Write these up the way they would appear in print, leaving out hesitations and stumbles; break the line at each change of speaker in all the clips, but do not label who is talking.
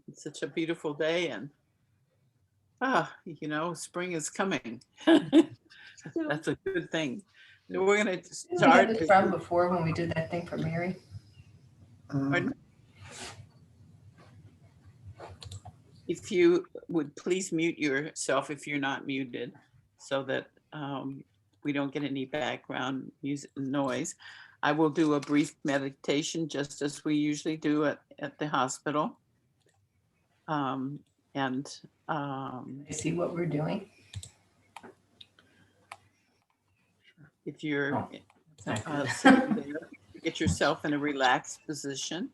It's such a beautiful day, and spring is coming. That's a good thing. So we're going to
Didn't we
start.
have it from before when we did that thing for Mary?
Pardon? If you would please mute yourself if you're not muted, so that we don't get any background music noise. I will do a brief meditation just as we usually do at the hospital. I
see what we're doing.
If you're sitting there, get yourself in a relaxed position.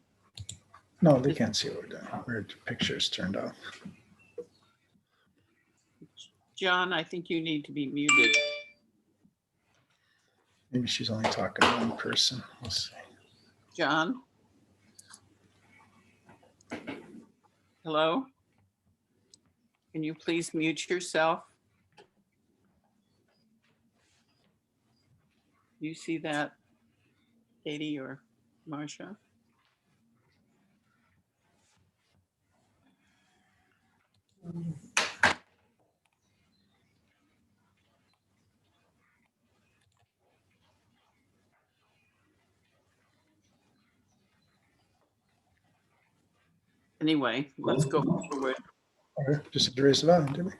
No, they can't see what we're doing. Our picture's turned off.
John, I think you need to be muted.
Maybe she's only talking to one person. We'll see.
John? Hello? Can you please mute yourself? You see that, Katie or Marcia? Anyway, let's go forward.
Or just erase it out, did we?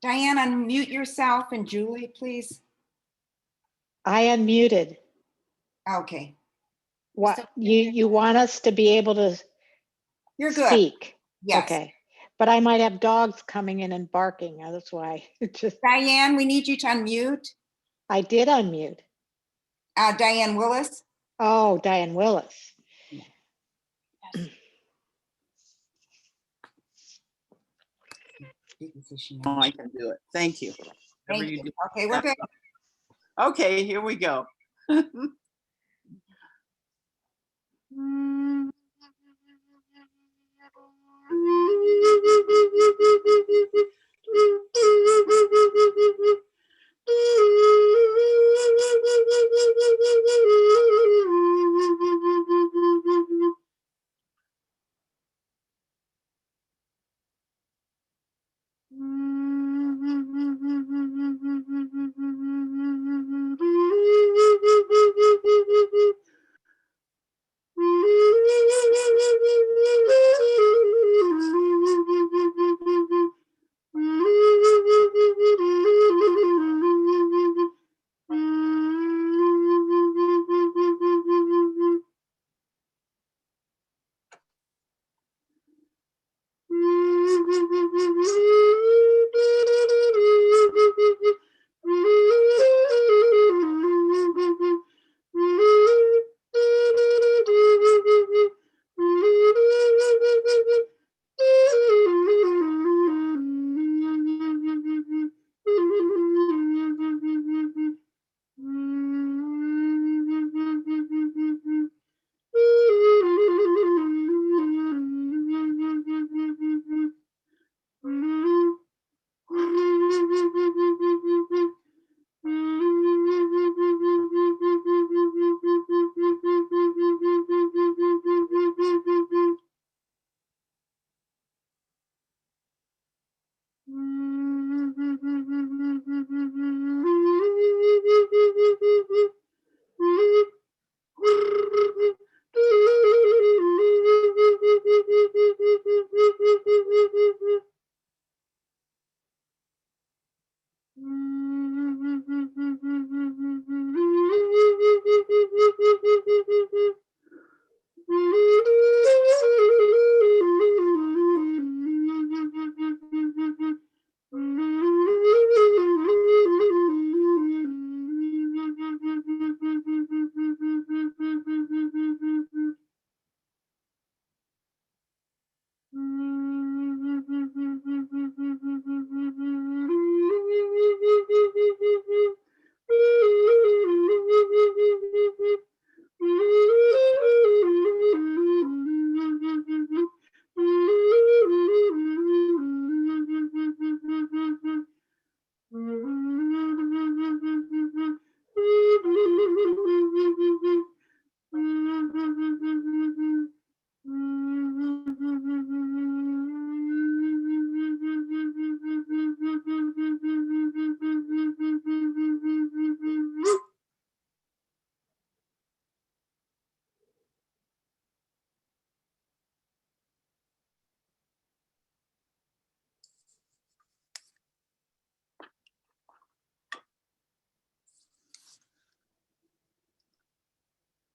Diane, unmute yourself, and Julie, please.
I unmuted.
Okay.
What you want us to be able to
You're good.
speak?
Yes.
Okay. But I might have dogs coming in and barking. That's why.
Diane, we need you to unmute.
I did unmute.
Diane Willis.
Oh, Diane Willis.
Yes.
Oh, I can do it. Thank you.
Thank you. Okay, we're good.
Okay, here we go.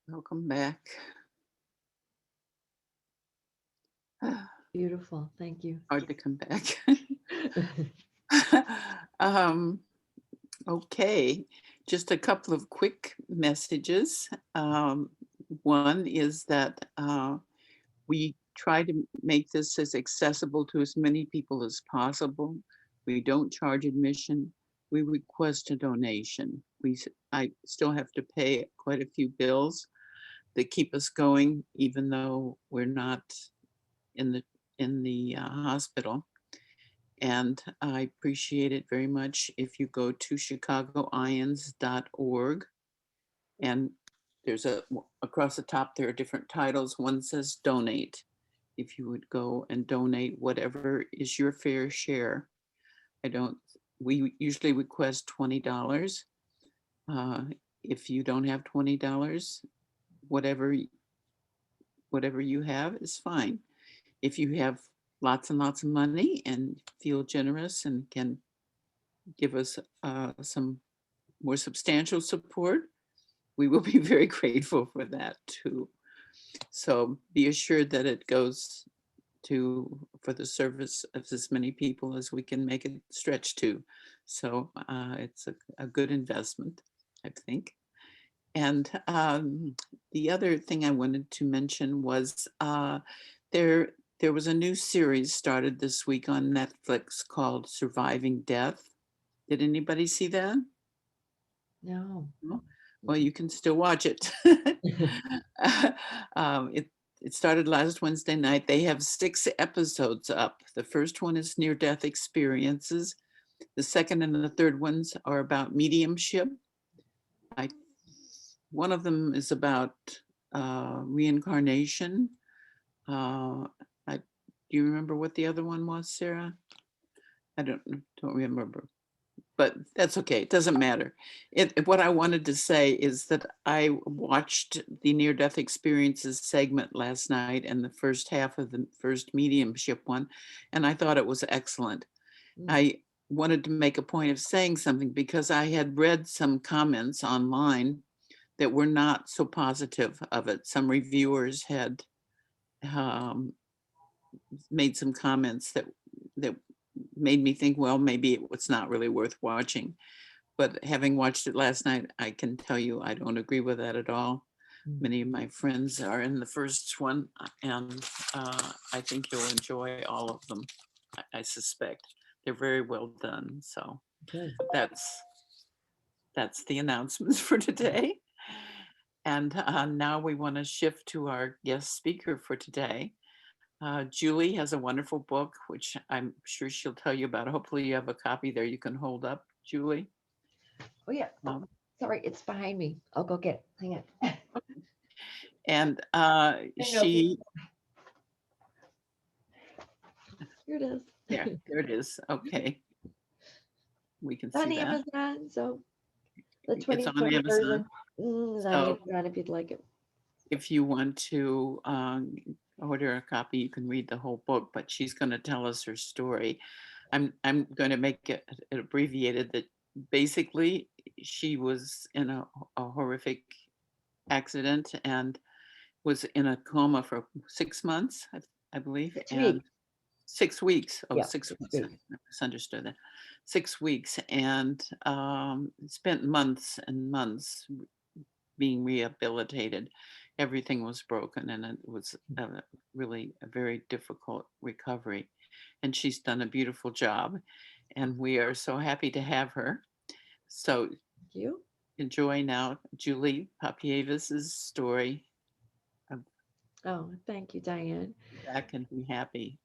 Welcome back.
Beautiful. Thank you.
Hard to come back. um, okay, just a couple of quick messages. One is that we try to make this as accessible to as many people as possible. We don't charge admission. We request a donation. I still have to pay quite a few bills that keep us going, even though we're not in the hospital. And I appreciate it very much if you go to chicagoiands.org, and there's across the top there are different titles. One says donate. If you would go and donate whatever is your fair share. We usually request $20. If you don't have $20, whatever you have is fine. If you have lots and lots of money and feel generous and can give us some more substantial support, we will be very grateful for that too. So be assured that it goes for the service of as many people as we can make it stretch to. So it's a good investment, I think. And the other thing I wanted to mention was there was a new series started this week on Netflix called Surviving Death. Did anybody see that?
No.
No? Well, you can still watch it. It started last Wednesday night. They have 6 episodes up. The first one is near-death experiences. The second and the third ones are about mediumship. One of them is about reincarnation. Do you remember what the other one was, Sarah? I don't remember, but that's okay. It doesn't matter. What I wanted to say is that I watched the near-death experiences segment last night and the first half of the first mediumship one, and I thought it was excellent. I wanted to make a point of saying something because I had read some comments online that were not so positive of it. Some reviewers had made some comments that made me think, well, maybe it was not really worth watching. But having watched it last night, I can tell you I don't agree with that at all. Many of my friends are in the first one, and I think you'll enjoy all of them. I suspect they're very well done. So
Good.
that's the announcements for today. And now we want to shift to our guest speaker for today. Julie has a wonderful book, which I'm sure she'll tell you about. Hopefully you have a copy there you can hold up, Julie.
Oh yeah. Sorry, it's behind me. I'll go get it. Hang on.
And
Here it is.
there it is. Okay. We can
It's on
see that.
Amazon, so the
It's on
2020
Amazon.
version. It's on
So
Amazon if you'd like it.
if you want to order a copy, you can read the whole book, but she's going to tell us her story. I'm going to make it abbreviated that basically she was in a horrific accident and was in a coma for 6 months, I believe.
6
and
weeks.
6 weeks. Oh,
Yeah,
6
6
weeks.
weeks.
I misunderstood that. 6 weeks, and spent months and months being rehabilitated. Everything was broken, and it was really a very difficult recovery. And she's done a beautiful job, and we are so happy to have her. So
Thank you.
enjoy now Julie Papievis' story.
Oh, thank you, Diane.
Back and be happy.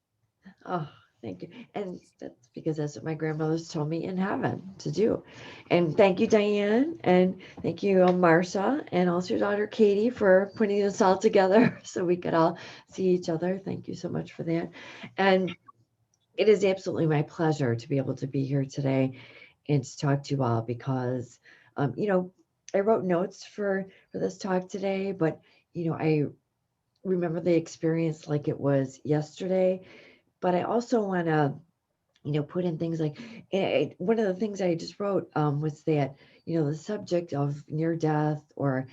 Oh, thank you. And that's because that's what my grandmothers told me in heaven to do. And thank you, Diane. And thank you, Marcia, and also your daughter, Katie, for putting this all together so we could all see each other. Thank you so much for that. And it is absolutely my pleasure to be able to be here today and to talk to you all because, I wrote notes for this talk today, but, I remember the experience like it was yesterday. But I also want to, put in things like, one of the things I just wrote was that, the subject of near death or,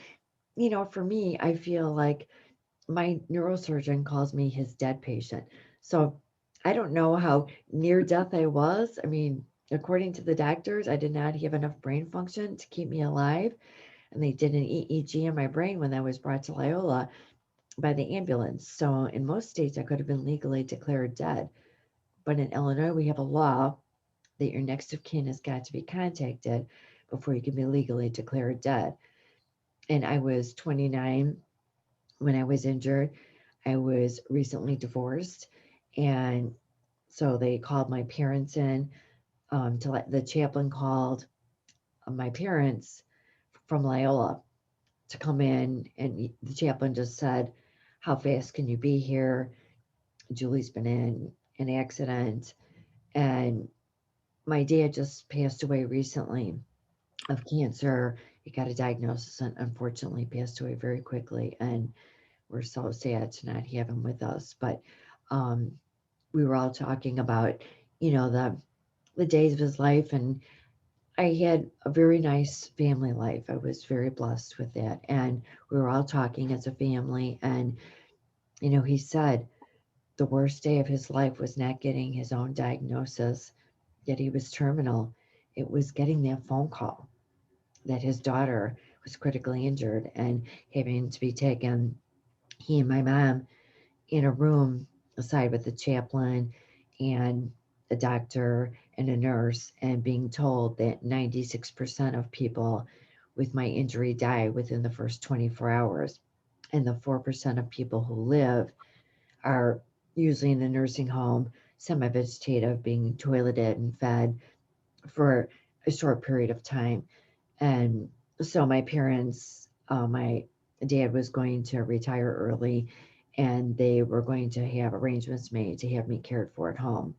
you know, for me, I feel like my neurosurgeon calls me his dead patient. So I don't know how near death I was. I mean, according to the doctors, I did not have enough brain function to keep me alive. And they did an EEG in my brain when I was brought to Loyola by the ambulance. So in most states, I could have been legally declared dead. But in Illinois, we have a law that your next of kin has got to be contacted before you can be legally declared dead. And I was 29 when I was injured. I was recently divorced. And so they called my parents in to let the chaplain called my parents from Loyola to come in. And the chaplain just said, how fast can you be here? Julie's been in an accident. And my dad just passed away recently of cancer. He got a diagnosis and unfortunately passed away very quickly. And we're so sad to not have him with us. But we were all talking about, you know, the days of his life. And I had a very nice family life. I was very blessed with that. And we were all talking as a family. And, you know, he said the worst day of his life was not getting his own diagnosis, yet he was terminal. It was getting that phone call that his daughter was critically injured and having to be taken, he and my mom, in a room aside with the chaplain and a doctor and a nurse, and being told that 96% of people with my injury die within the first 24 hours. And the 4% of people who live are usually in the nursing home, semi-vegetative, being toileted and fed for a short period of time. And so my parents, my dad was going to retire early, and they were going to have arrangements made to have me cared for at home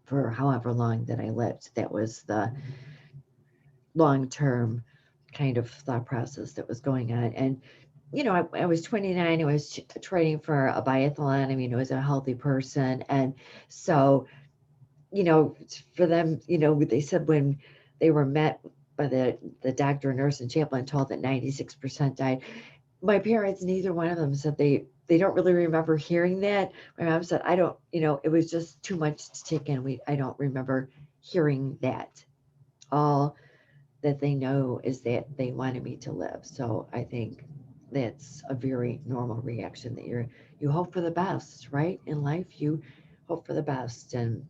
for however long that I lived. That was the long-term kind of thought process that was going on. And, you know, I was 29, I was training for a biathlon. I mean, I was a healthy person. And so, you know, for them, you know, they said when they were met by the doctor, nurse, and chaplain, told that 96% died. My parents, neither one of them said they don't really remember hearing that. My mom said, I don't, you know, it was just too much to take in. I don't remember hearing that. All that they know is that they wanted me to live. So I think that's a very normal reaction, that you hope for the best, right? In life, you hope for the best, and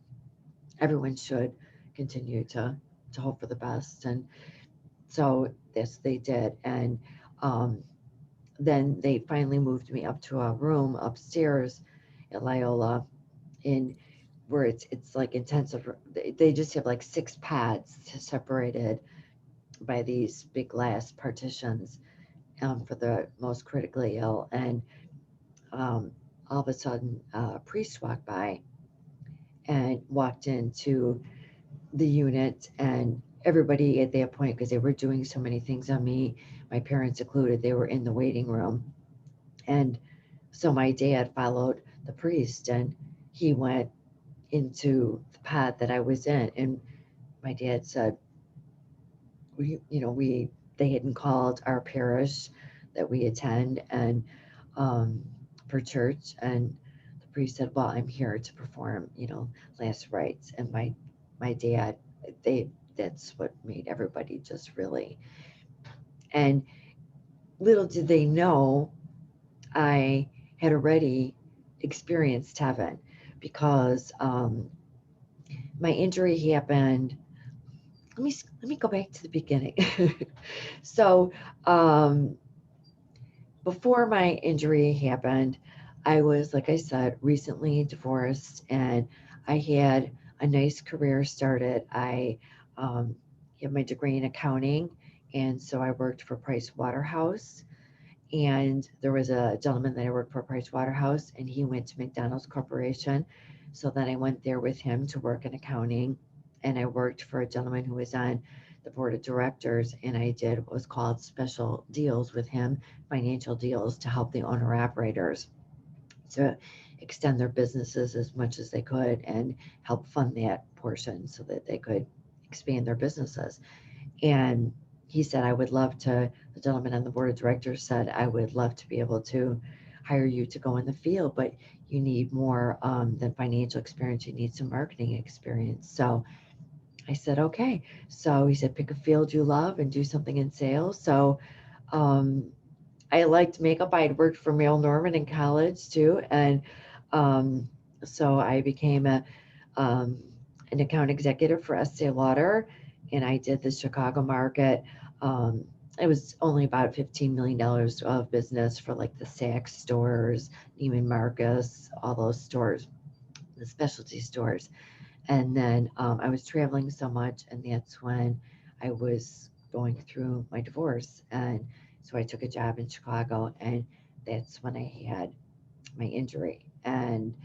everyone should continue to hope for the best. And so this they did. And then they finally moved me up to a room upstairs at Loyola, in where it's like intensive. They just have like 6 pads separated by these big glass partitions for the most critically ill. And all of a sudden, a priest walked by and walked into the unit, and everybody at that point, because they were doing so many things on me, my parents included, they were in the waiting room. And so my dad followed the priest, and he went into the pad that I was in. And my dad said, they hadn't called our parish that we attend and for church. And the priest said, well, I'm here to perform, last rites. And my dad, that's what made everybody just really. And little did they know, I had already experienced heaven, because my injury happened. Let me go back to the beginning. So before my injury happened, I was, like I said, recently divorced, and I had a nice career started. I have my degree in accounting, and so I worked for Price Waterhouse. And there was a gentleman that I worked for, Price Waterhouse, and he went to McDonald's Corporation. So then I went there with him to work in accounting, and I worked for a gentleman who was on the board of directors, and I did what was called special deals with him, financial deals, to help the owner operators to extend their businesses as much as they could and help fund that portion so that they could expand their businesses. And he said, I would love to, the gentleman on the board of directors said, I would love to be able to hire you to go in the field, but you need more than financial experience. You need some marketing experience. So I said, okay. So he said, pick a field you love and do something in sales. So I liked makeup. I had worked for Mail Norman in college too. And so I became an account executive for Estee Lauder, and I did the Chicago market. It was only about $15 million of business for like the Saks stores, Neiman Marcus, all those stores, the specialty stores. And then I was traveling so much, and that's when I was going through my divorce. And so I took a job in Chicago, and that's when I had my injury. And,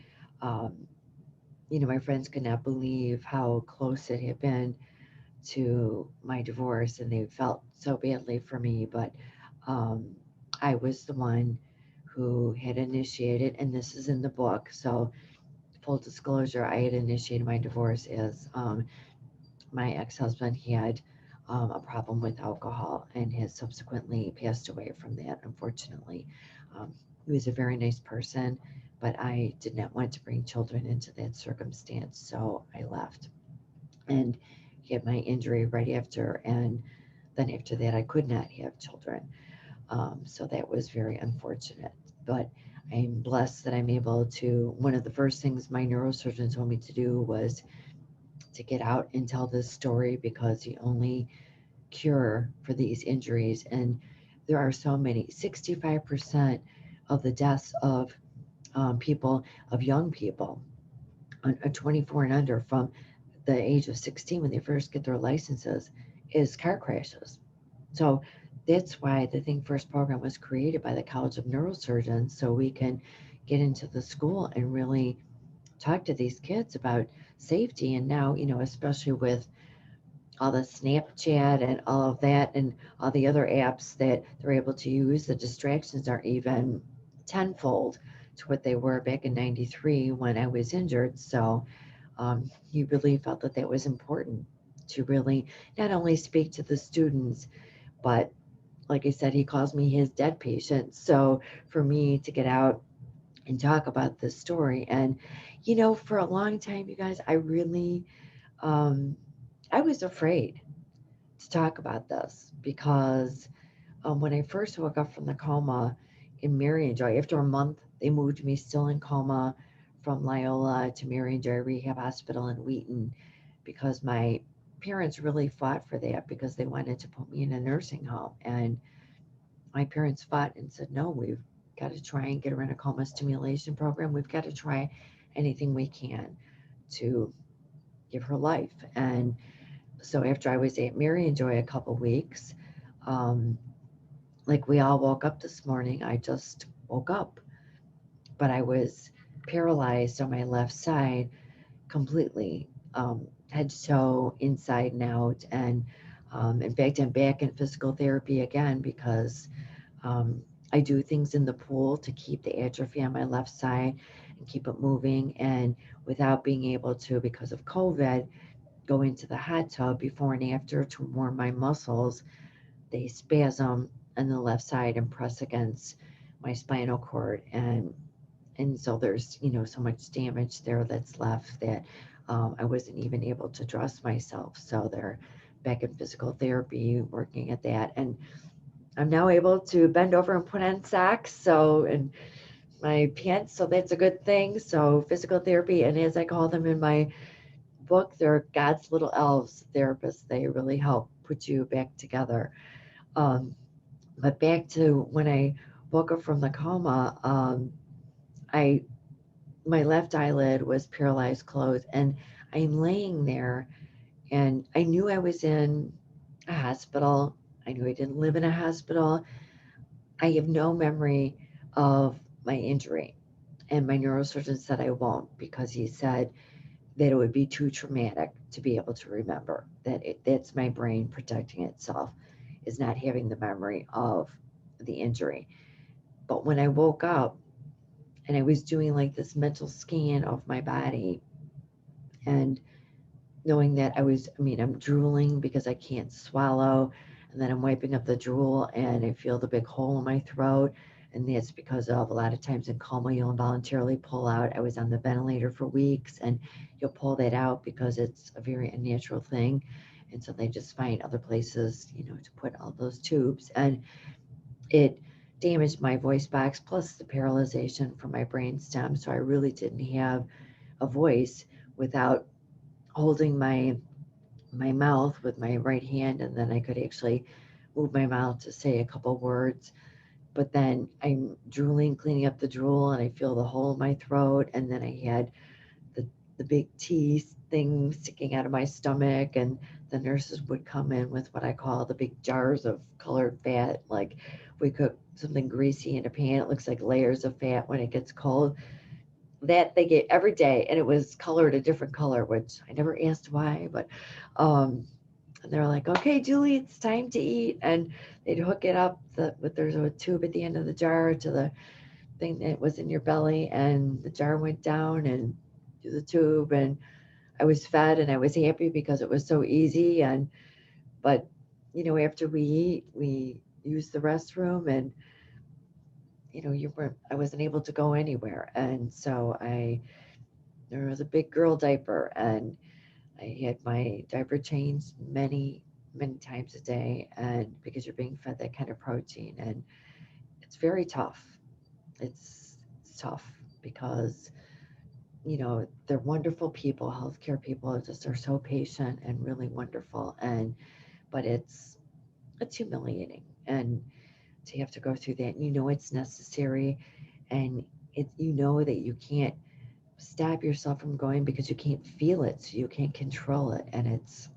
you know, my friends could not believe how close it had been to my divorce, and they felt so badly for me. But I was the one who had initiated, and this is in the book. So, full disclosure, I had initiated my divorce as my ex-husband had a problem with alcohol and has subsequently passed away from that, unfortunately. He was a very nice person, but I did not want to bring children into that circumstance, so I left. And had my injury right after, and then after that I could not have children. So that was very unfortunate. But I'm blessed that I'm able to, one of the first things my neurosurgeon told me to do was to get out and tell this story, because the only cure for these injuries, and there are so many, 65% of the deaths of people, of young people, 24 and under, from the age of 16 when they first get their licenses, is car crashes. So that's why the Think First program was created by the College of Neurosurgeons, so we can get into the school and really talk to these kids about safety. And now, you know, especially with all the Snapchat and all of that and all the other apps that they're able to use, the distractions are even tenfold to what they were back in 93 when I was injured. So he really felt that that was important to really not only speak to the students, but like I said, he calls me his dead patient. So for me to get out and talk about this story, and you know, for a long time, you guys, I really, I was afraid to talk about this, because when I first woke up from the coma in Marion Joy, after a month, they moved me still in coma from Loyola to Marion Joy Rehab Hospital in Wheaton, because my parents really fought for that, because they wanted to put me in a nursing home. And my parents fought and said, no, we've got to try and get her in a coma stimulation program. We've got to try anything we can to give her life. And so after I was at Marion Joy a couple weeks, like we all woke up this morning, I just woke up, but I was paralyzed on my left side completely, head to toe, inside and out. And in fact, I'm back in physical therapy again, because I do things in the pool to keep the atrophy on my left side and keep it moving. And without being able to, because of COVID, go into the hot tub before and after to warm my muscles, they spasm on the left side and press against my spinal cord. And so there's, you know, so much damage there that's left that I wasn't even able to dress myself. So they're back in physical therapy, working at that. And I'm now able to bend over and put on socks, so, and my pants, so that's a good thing. So physical therapy, and as I call them in my book, they're God's little elves, therapists. They really help put you back together. But back to when I woke up from the coma, my left eyelid was paralyzed closed, and I'm laying there, and I knew I was in a hospital. I knew I didn't live in a hospital. I have no memory of my injury. And my neurosurgeon said I won't, because he said that it would be too traumatic to be able to remember. That's my brain protecting itself, is not having the memory of the injury. But when I woke up and I was doing like this mental scan of my body, and knowing that I'm drooling because I can't swallow, and then I'm wiping up the drool and I feel the big hole in my throat. And that's because of a lot of times in coma, you'll involuntarily pull out. I was on the ventilator for weeks and you'll pull that out because it's a very unnatural thing. And so they just find other places, you know, to put all those tubes. And it damaged my voice box plus the paralyzation from my brain stem. So I really didn't have a voice without holding my mouth with my right hand, and then I could actually move my mouth to say a couple words. But then I'm drooling, cleaning up the drool, and I feel the hole in my throat, and then I had the big T thing sticking out of my stomach, and the nurses would come in with what I call the big jars of colored fat. Like we cook something greasy in a pan, it looks like layers of fat when it gets cold. That they get every day, and it was colored a different color, which I never asked why, but and they're like, okay, Julie, it's time to eat. And they'd hook it up there's a tube at the end of the jar to the thing that was in your belly, and the jar went down and to the tube, and I was fed and I was happy because it was so easy. And but you know, after we eat, we use the restroom, and you know, I wasn't able to go anywhere. And so there was a big girl diaper, and I had my diaper changed many, many times a day. And because you're being fed that kind of protein, and it's very tough. It's tough because, you know, they're wonderful people. Healthcare people are so patient and really wonderful. But it's humiliating, and to have to go through that, and you know it's necessary, and you know that you can't stop yourself from going because you can't feel it, so you can't control it, and it's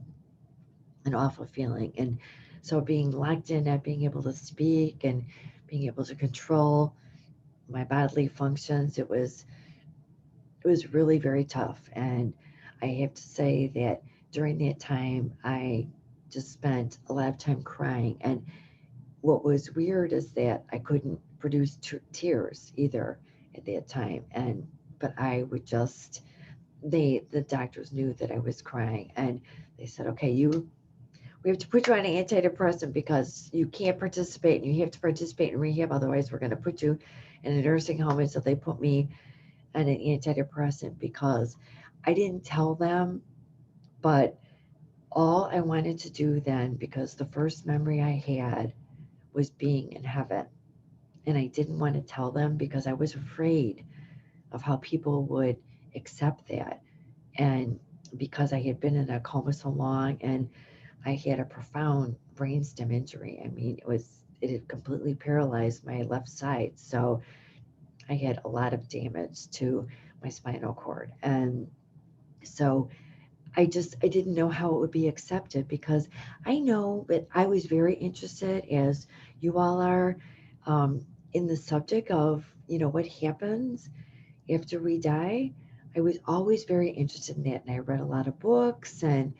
an awful feeling. And so being locked in, not being able to speak and being able to control my bodily functions, it was really very tough. And I have to say that during that time, I just spent a lot of time crying. And what was weird is that I couldn't produce tears either at that time. But I would just, the doctors knew that I was crying, and they said, okay, we have to put you on an antidepressant because you can't participate, and you have to participate in rehab, otherwise we're going to put you in a nursing home. And so they put me on an antidepressant because I didn't tell them, but all I wanted to do then, because the first memory I had was being in heaven, and I didn't want to tell them because I was afraid of how people would accept that. And because I had been in a coma so long, and I had a profound brainstem injury. I mean, it had completely paralyzed my left side. So I had a lot of damage to my spinal cord. And so I didn't know how it would be accepted, because I know that I was very interested, as you all are, in the subject of, you know, what happens after we die. I was always very interested in that, and I read a lot of books. And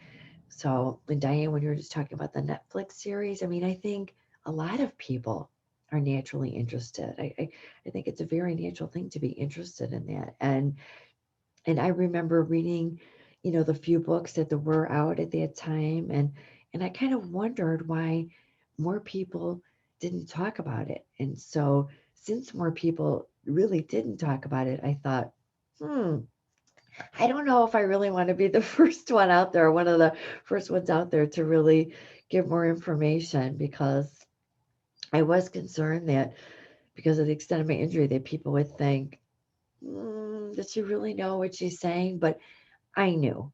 so, when Diane, when you were just talking about the Netflix series, I mean, I think a lot of people are naturally interested. I think it's a very natural thing to be interested in that. And I remember reading, you know, the few books that there were out at that time, and I kind of wondered why more people didn't talk about it. And so, since more people really didn't talk about it, I thought, I don't know if I really want to be the first one out there, one of the first ones out there to really give more information, because I was concerned that because of the extent of my injury, that people would think, does she really know what she's saying? But I knew,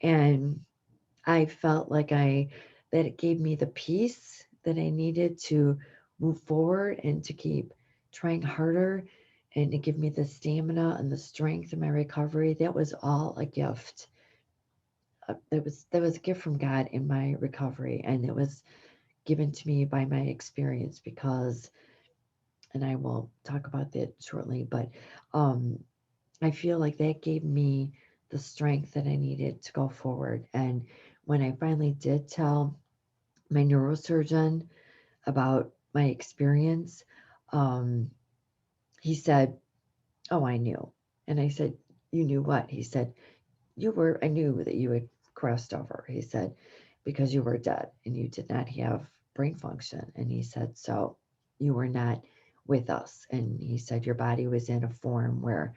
and I felt like that it gave me the peace that I needed to move forward and to keep trying harder, and to give me the stamina and the strength in my recovery. That was all a gift. That was a gift from God in my recovery, and it was given to me by my experience, because, and I will talk about that shortly, but I feel like that gave me the strength that I needed to go forward. And when I finally did tell my neurosurgeon about my experience, he said, "Oh, I knew." And I said, "You knew what?" He said, I knew that you had crossed over. He said, because you were dead and you did not have brain function. And he said, so you were not with us. And he said, your body was in a form where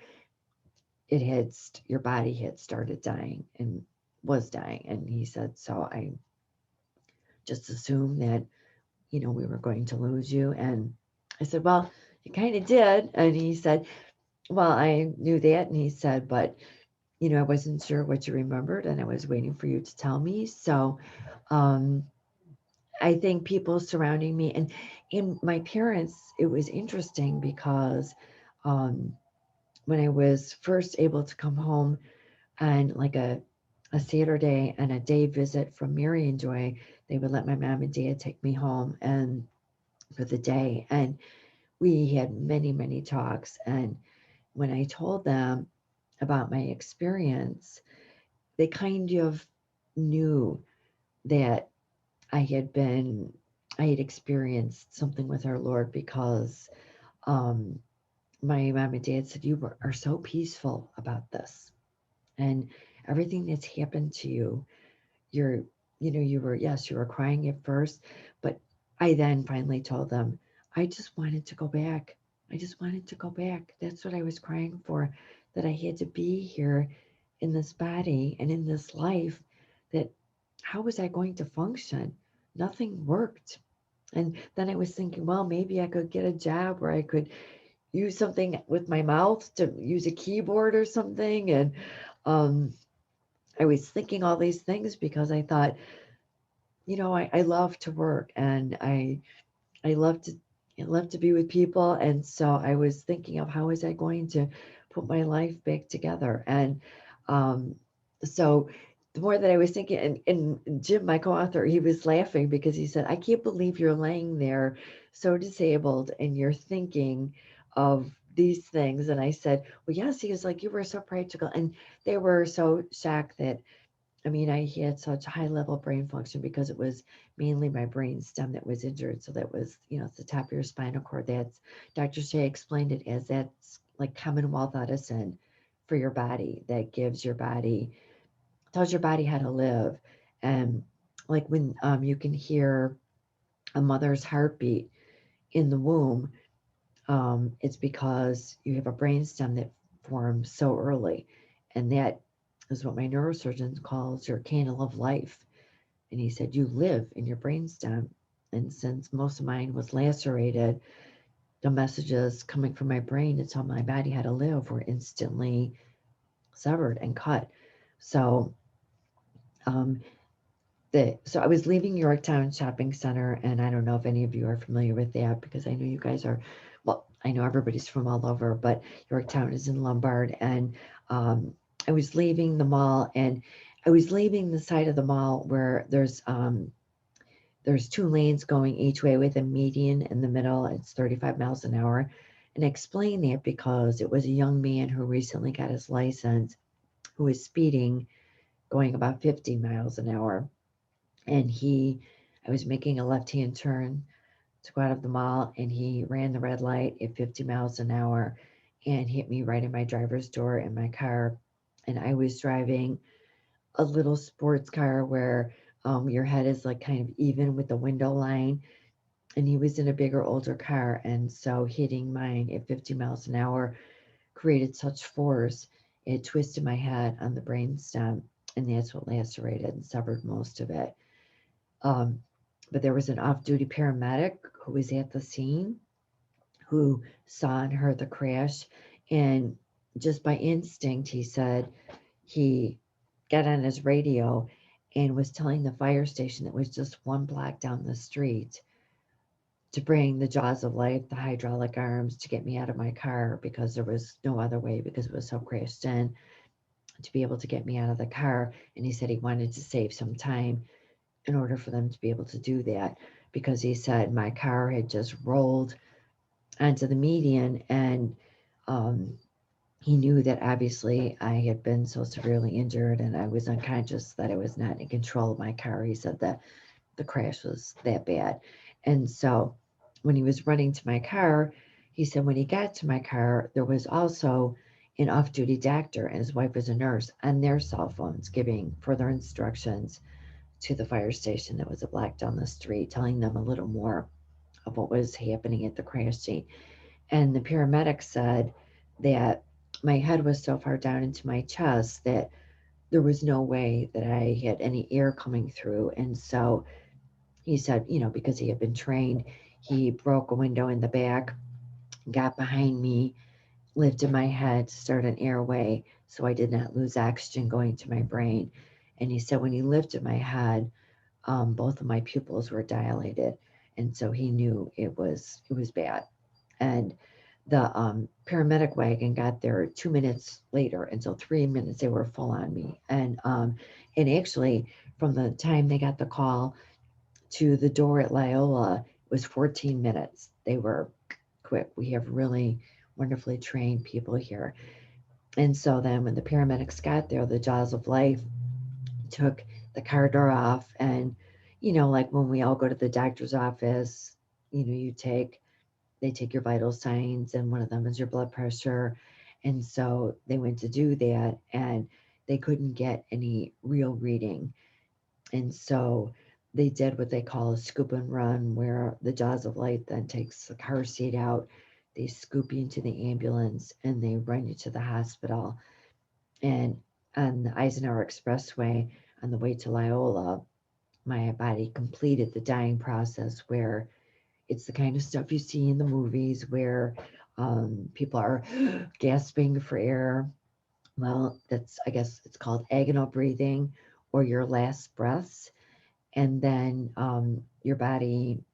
your body had started dying and was dying. And he said, so I just assumed that, we were going to lose you. And I said, well, you kind of did. And he said, well, I knew that. And he said, but, I wasn't sure what you remembered and I was waiting for you to tell me. So, I think people surrounding me and in my parents, it was interesting because, when I was first able to come home on like a Saturday and a day visit from Mary and Joy, they would let my mom and dad take me home and for the day. And we had many, many talks. And when I told them about my experience, they kind of knew that I had experienced something with our Lord because um, my mom and dad said, are so peaceful about this. And everything that's happened to you, yes, you were crying at first, but I then finally told them, I just wanted to go back. I just wanted to go back. That's what I was crying for, that I had to be here in this body and in this life, that how was I going to function? Nothing worked. And then I was thinking, well, maybe I could get a job where I could use something with my mouth to use a keyboard or something. And um, I was thinking all these things because I thought, I love to work and I love to be with people. And so I was thinking of how was I going to put my life back together. And um, so the more that I was thinking, and Jim, my co-author, he was laughing because he said, I can't believe you're laying there so disabled and you're thinking of these things. And I said, well, yes, he was like, you were so practical. And they were so shocked that, I had such high level brain function because it was mainly my brain stem that was injured. So that was, it's the top of your spinal cord. That's Dr. Shea explained it as that's like Commonwealth medicine for your body that tells your body how to live. And like when you can hear a mother's heartbeat in the womb, it's because you have a brain stem that forms so early. And that is what my neurosurgeon calls your candle of life. And he said, you live in your brainstem. And since most of mine was lacerated, the messages coming from my brain to tell my body how to live were instantly severed and cut. So, so I was leaving Yorktown Shopping Center, and I don't know if any of you are familiar with that because I know you guys are. Well, I know everybody's from all over, but Yorktown is in Lombard, and I was leaving the mall, and I was leaving the side of the mall where there's 2 lanes going each way with a median in the middle. It's 35 miles an hour. And I explained that because it was a young man who recently got his license who was speeding going about 50 miles an hour. And I was making a left-hand turn to go out of the mall, and he ran the red light at 50 miles an hour and hit me right in my driver's door in my car. And I was driving a little sports car where your head is like kind of even with the window line, and he was in a bigger, older car. And so hitting mine at 50 miles an hour created such force, it twisted my head on the brainstem, and that's what lacerated and severed most of it. But there was an off-duty paramedic who was at the scene who saw and heard the crash. And just by instinct, he said he got on his radio and was telling the fire station that was just 1 block down the street to bring the jaws of life, the hydraulic arms, to get me out of my car because there was no other way because it was so crashed in to be able to get me out of the car. And he said he wanted to save some time in order for them to be able to do that because he said my car had just rolled onto the median, and he knew that obviously I had been so severely injured and I was unconscious that I was not in control of my car. He said that the crash was that bad. And so when he was running to my car, he said when he got to my car, there was also an off-duty doctor and his wife was a nurse on their cell phones giving further instructions to the fire station that was a block down the street, telling them a little more of what was happening at the crash scene. And the paramedic said that my head was so far down into my chest that there was no way that I had any air coming through. And so he said, because he had been trained, he broke a window in the back, got behind me, lifted my head, started an airway so I did not lose oxygen going to my brain. And he said when he lifted my head, both of my pupils were dilated, and so he knew it was bad. And the paramedic wagon got there 2 minutes later, and so 3 minutes they were full on me. And actually, from the time they got the call to the door at Loyola was 14 minutes. They were quick. We have really wonderfully trained people here. And so then when the paramedics got there, the jaws of life took the car door off. And, like when we all go to the doctor's office, they take your vital signs, and one of them is your blood pressure. And so they went to do that, and they couldn't get any real reading. And so they did what they call a scoop and run, where the jaws of light then takes the car seat out. They scoop you into the ambulance and they run you to the hospital. And on the Eisenhower Expressway on the way to Loyola, my body completed the dying process, where it's the kind of stuff you see in the movies where people are gasping for air. Well, I guess it's called agonal breathing, or your last breaths. And then your body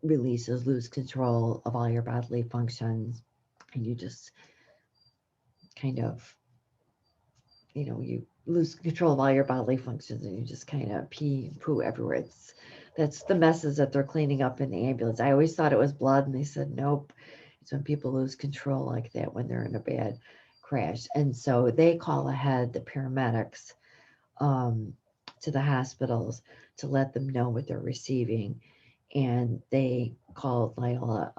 lose control of all your bodily functions, and you just kind of, you lose control of all your bodily functions, and you just kind of pee and poo everywhere. That's the messes that they're cleaning up in the ambulance. I always thought it was blood, and they said nope. It's when people lose control like that, when they're in a bad crash. And so they call ahead the paramedics to the hospitals to let them know what they're receiving. And they called Loyola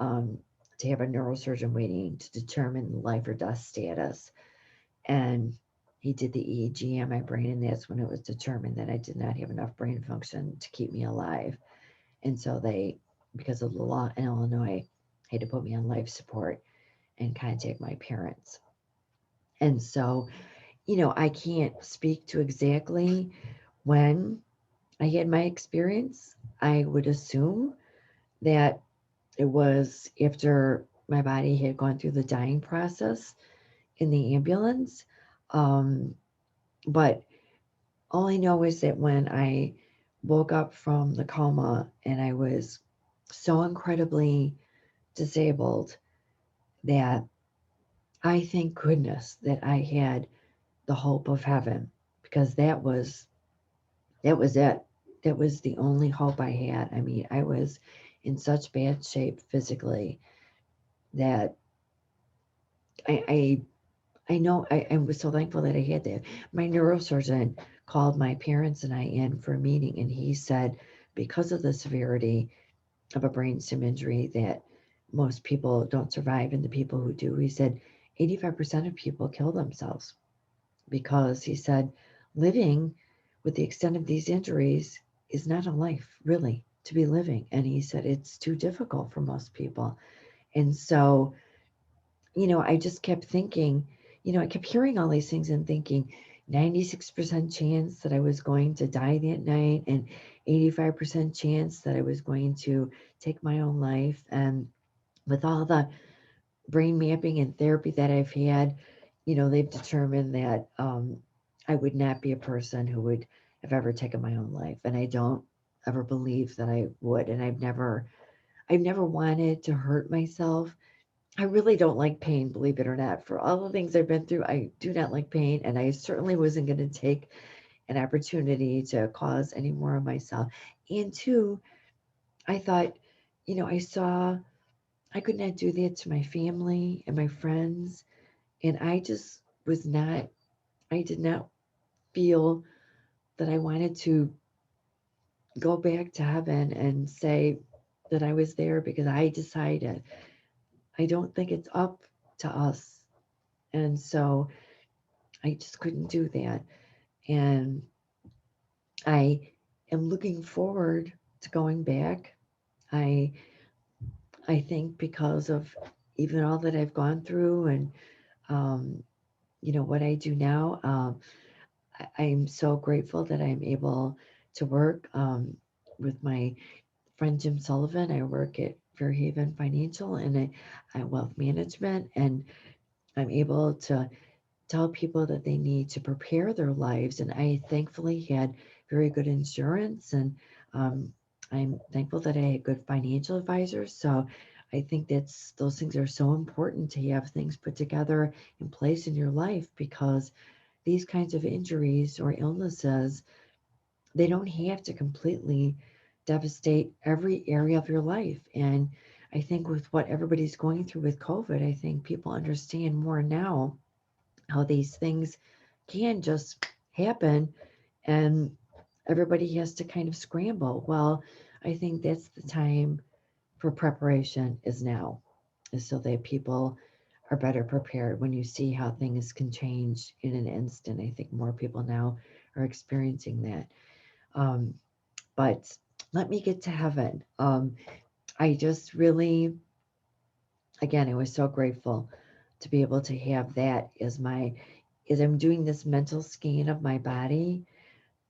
to have a neurosurgeon waiting to determine life or death status. And he did the EEG on my brain, and that's when it was determined that I did not have enough brain function to keep me alive. And so they, because of the law in Illinois, had to put me on life support and contact my parents. And so, I can't speak to exactly when I had my experience. I would assume that it was after my body had gone through the dying process in the ambulance. But all I know is that when I woke up from the coma and I was so incredibly disabled that I thank goodness that I had the hope of heaven, because that was it. That was the only hope I had. I mean, I was in such bad shape physically that I know I was so thankful that I had that. My neurosurgeon called my parents and I in for a meeting, and he said because of the severity of a brainstem injury that most people don't survive, and the people who do, he said 85% of people kill themselves, because he said living with the extent of these injuries is not a life really to be living. And he said it's too difficult for most people. And so, I just kept thinking, I kept hearing all these things and thinking 96% chance that I was going to die that night, and 85% chance that I was going to take my own life. And with all the brain mapping and therapy that I've had, they've determined that I would not be a person who would have ever taken my own life. And I don't ever believe that I would. And I've never wanted to hurt myself. I really don't like pain, believe it or not. For all the things I've been through, I do not like pain. And I certainly wasn't going to take an opportunity to cause any more of myself. And two, I thought, I could not do that to my family and my friends. And I just I did not feel that I wanted to go back to heaven and say that I was there, because I decided I don't think it's up to us. And so I just couldn't do that. And I am looking forward to going back. I think because of even all that I've gone through and what I do now, I'm so grateful that I'm able to work with my friend Jim Sullivan. I work at Fairhaven Financial and I wealth management, and I'm able to tell people that they need to prepare their lives. And I thankfully had very good insurance, and I'm thankful that I had good financial advisors. So I think those things are so important to have things put together in place in your life, because these kinds of injuries or illnesses, they don't have to completely devastate every area of your life. And I think with what everybody's going through with COVID, I think people understand more now how these things can just happen and everybody has to kind of scramble. Well, I think that's the time for preparation is now, is so that people are better prepared when you see how things can change in an instant. I think more people now are experiencing that. But let me get to heaven. I just really, again, I was so grateful to be able to have that as I'm doing this mental scan of my body,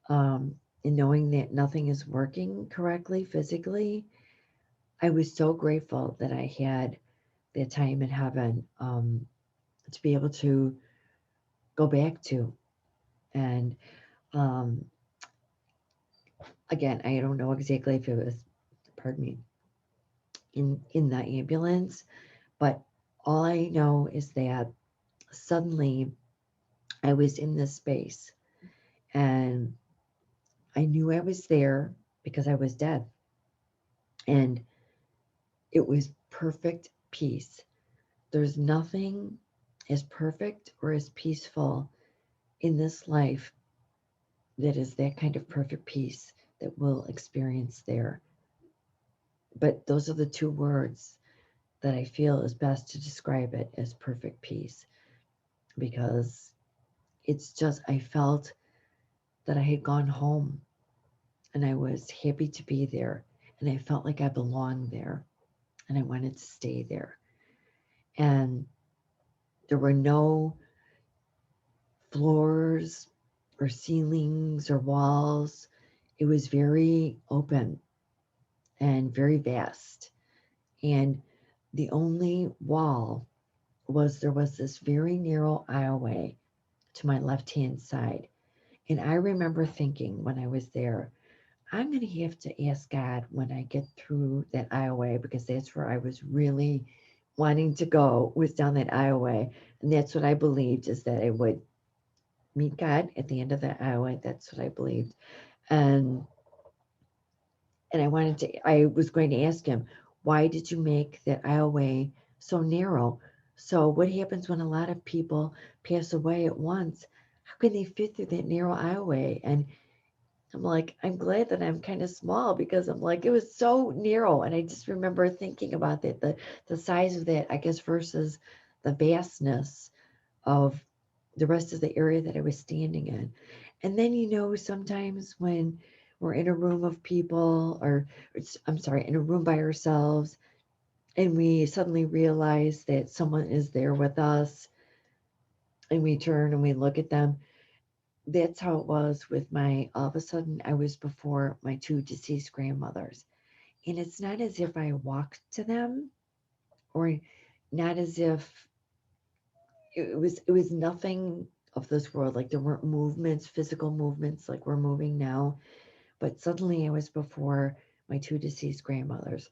and knowing that nothing is working correctly physically. I was so grateful that I had that time in heaven, to be able to go back to. And um, again, I don't know exactly if it was, pardon me, in the ambulance, but all I know is that suddenly I was in this space and I knew I was there because I was dead. And it was perfect peace. There's nothing as perfect or as peaceful in this life that is that kind of perfect peace that we'll experience there. But those are the two words that I feel is best to describe it, as perfect peace, because it's just, I felt that I had gone home and I was happy to be there, and I felt like I belonged there and I wanted to stay there. And there were no floors or ceilings or walls. It was very open and very vast. And the only wall was, there was this very narrow aisleway to my left hand side. And I remember thinking when I was there, I'm going to have to ask God when I get through that aisleway, because that's where I was really wanting to go, was down that aisleway. And that's what I believed, is that I would meet God at the end of that aisleway. That's what I believed. And I was going to ask him, why did you make that aisleway so narrow? So what happens when a lot of people pass away at once? How can they fit through that narrow aisleway? And I'm like, I'm glad that I'm kind of small, because I'm like, it was so narrow. And I just remember thinking about that, the size of that, I guess, versus the vastness of the rest of the area that I was standing in. And then, sometimes when we're in a room of people, or I'm sorry, in a room by ourselves, and we suddenly realize that someone is there with us, and we turn and we look at them. That's how it was with all of a sudden, I was before my two deceased grandmothers. And it's not as if I walked to them, or not as if it was nothing of this world. Like, there weren't movements, physical movements like we're moving now. But suddenly I was before my two deceased grandmothers,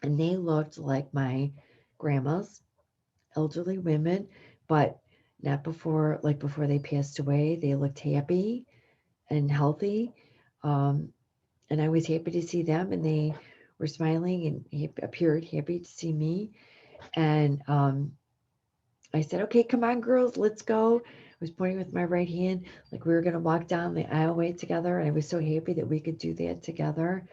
and they looked like my grandmas, elderly women, but not before they passed away. They looked happy and healthy. Um, and I was happy to see them, and they were smiling and appeared happy to see me. And I said, okay, come on, girls, let's go. I was pointing with my right hand, like we were going to walk down the aisleway together. And I was so happy that we could do that together.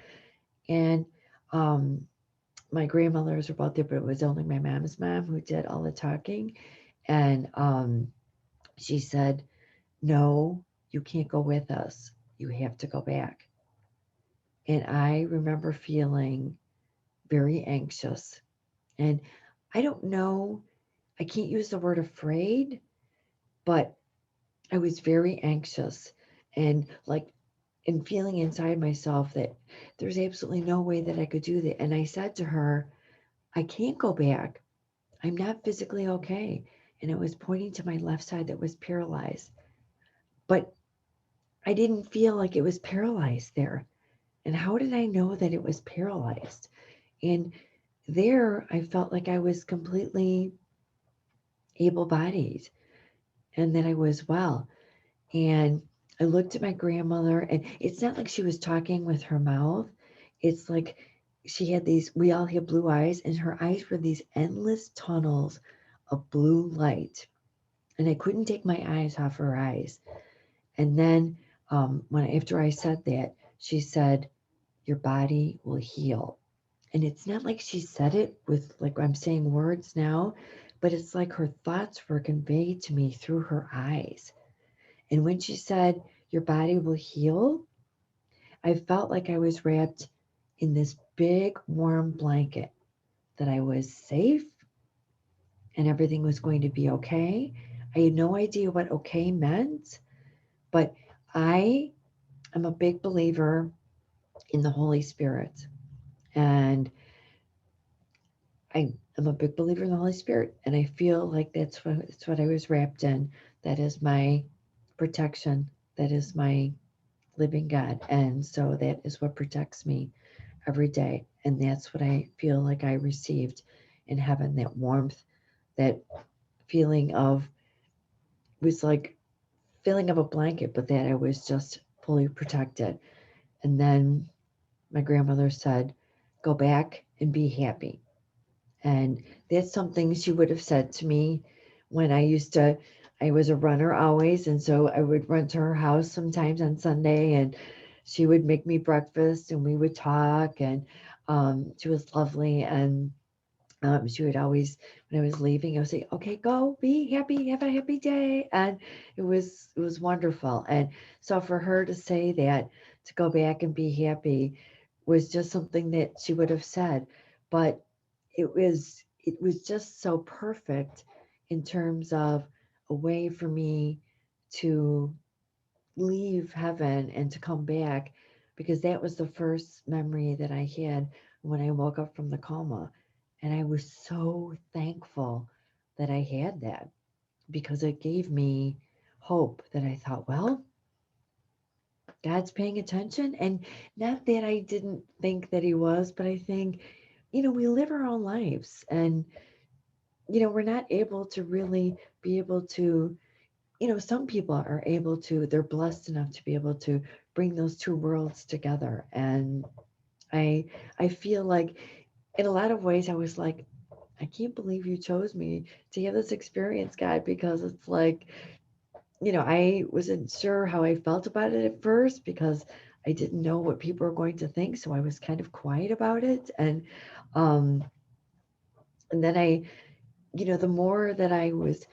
And my grandmothers were both there, but it was only my mom's mom who did all the talking. And she said, no, you can't go with us. You have to go back. And I remember feeling very anxious. And I don't know, I can't use the word afraid, but I was very anxious and like, and feeling inside myself that there's absolutely no way that I could do that. And I said to her, I can't go back. I'm not physically okay. And I was pointing to my left side that was paralyzed. But I didn't feel like it was paralyzed there. And how did I know that it was paralyzed? And there I felt like I was completely able bodied and that I was well. And I looked at my grandmother, and it's not like she was talking with her mouth. It's like she had these, we all had blue eyes, and her eyes were these endless tunnels of blue light. And I couldn't take my eyes off her eyes. And then after I said that, she said, your body will heal. And it's not like she said it with like I'm saying words now, but it's like her thoughts were conveyed to me through her eyes. And when she said, your body will heal, I felt like I was wrapped in this big warm blanket, that I was safe and everything was going to be okay. I had no idea what okay meant, but I am a big believer in the Holy Spirit. And I am a big believer in the Holy Spirit. And I feel like that's what I was wrapped in. That is my protection. That is my living God. And so that is what protects me every day. And that's what I feel like I received in heaven, that warmth, that feeling of, was like feeling of a blanket, but that I was just fully protected. And then my grandmother said, go back and be happy. And that's something she would have said to me when I was a runner always. And so I would run to her house sometimes on Sunday, and she would make me breakfast and we would talk. And she was lovely. And she would always, when I was leaving, I would say, okay, go be happy, have a happy day. And it was wonderful. And so for her to say that, to go back and be happy, was just something that she would have said. But it was just so perfect in terms of a way for me to leave heaven and to come back, because that was the first memory that I had when I woke up from the coma. And I was so thankful that I had that, because it gave me hope, that I thought, well, God's paying attention. And not that I didn't think that he was, but I think, we live our own lives, and, we're not able to really be able to, some people are able to, they're blessed enough to be able to bring those two worlds together. And I I feel like in a lot of ways I was like, I can't believe you chose me to have this experience, God, because it's like, I wasn't sure how I felt about it at first, because I didn't know what people were going to think. So I was kind of quiet about it. Um, and then the more that I was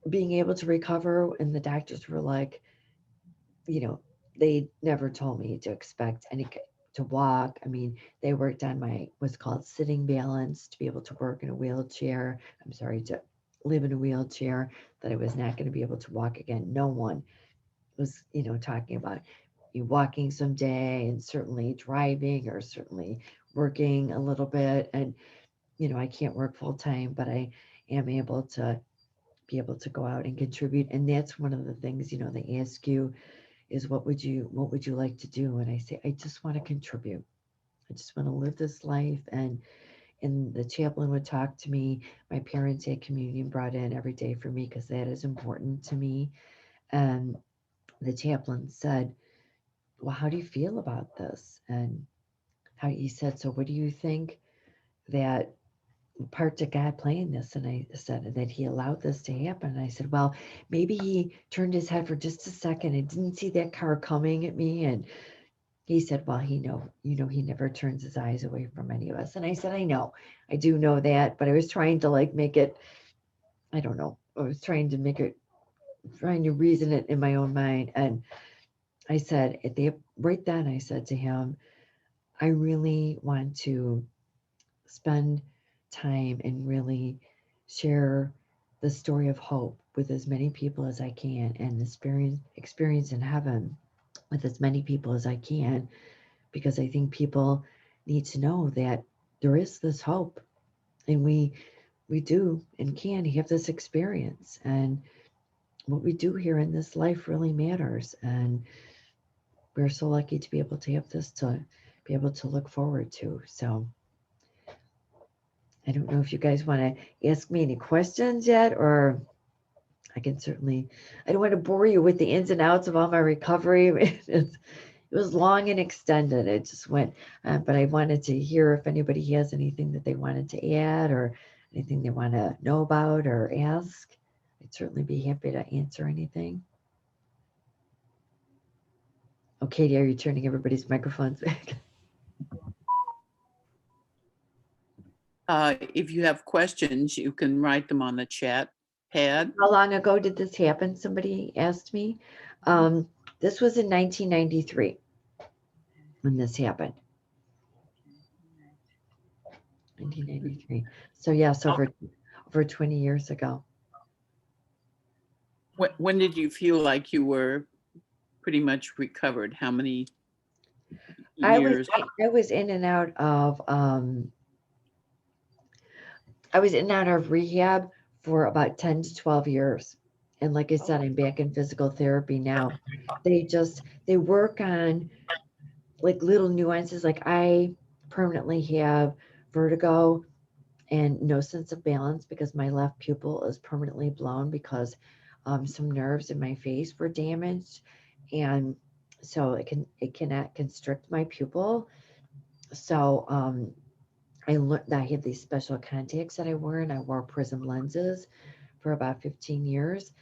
being able to recover, and the doctors were like, they never told me to expect to walk. I mean, they worked on my what's called sitting balance, to be able to work in a wheelchair. I'm sorry, to live in a wheelchair, that I was not going to be able to walk again. No one was, talking about you walking someday, and certainly driving, or certainly working a little bit. And, I can't work full time, but I am able to be able to go out and contribute. And that's one of the things, they ask you is, what would you like to do? And I say, I just want to contribute. I just want to live this life. And the chaplain would talk to me. My parents had communion brought in every day for me, because that is important to me. And the chaplain said, well, how do you feel about this? And he said, so what do you think that part to God playing this? And I said that he allowed this to happen. And I said, well, maybe he turned his head for just a second and didn't see that car coming at me. And he said, well, he he never turns his eyes away from any of us. And I said, I do know that, but I was trying to like make it, I don't know. I was trying to reason it in my own mind. And I said, right then I said to him, I really want to spend time and really share the story of hope with as many people as I can, and experience in heaven with as many people as I can, because I think people need to know that there is this hope, and we do and can have this experience, and what we do here in this life really matters, and we're so lucky to be able to have this to be able to look forward to. So I don't know if you guys want to ask me any questions yet, or I can certainly, I don't want to bore you with the ins and outs of all my recovery. It was long and extended. It just went, but I wanted to hear if anybody has anything that they wanted to add, or anything they want to know about or ask. I'd certainly be happy to answer anything. Oh, Katie, are you turning everybody's microphones back?
If you have questions, you can write them on the chat pad.
How long ago did this happen? Somebody asked me. This was in 1993 when this happened. 1993. So yes, over 20 years ago.
When did you feel like you were pretty much recovered? How many years?
I was in and out of rehab for about 10 to 12 years. And like I said, I'm back in physical therapy now. They work on like little nuances. Like I permanently have vertigo and no sense of balance because my left pupil is permanently blown because some nerves in my face were damaged, and so it cannot constrict my pupil. So I learned that I had these special contacts that I wore, and I wore prism lenses for about 15 years.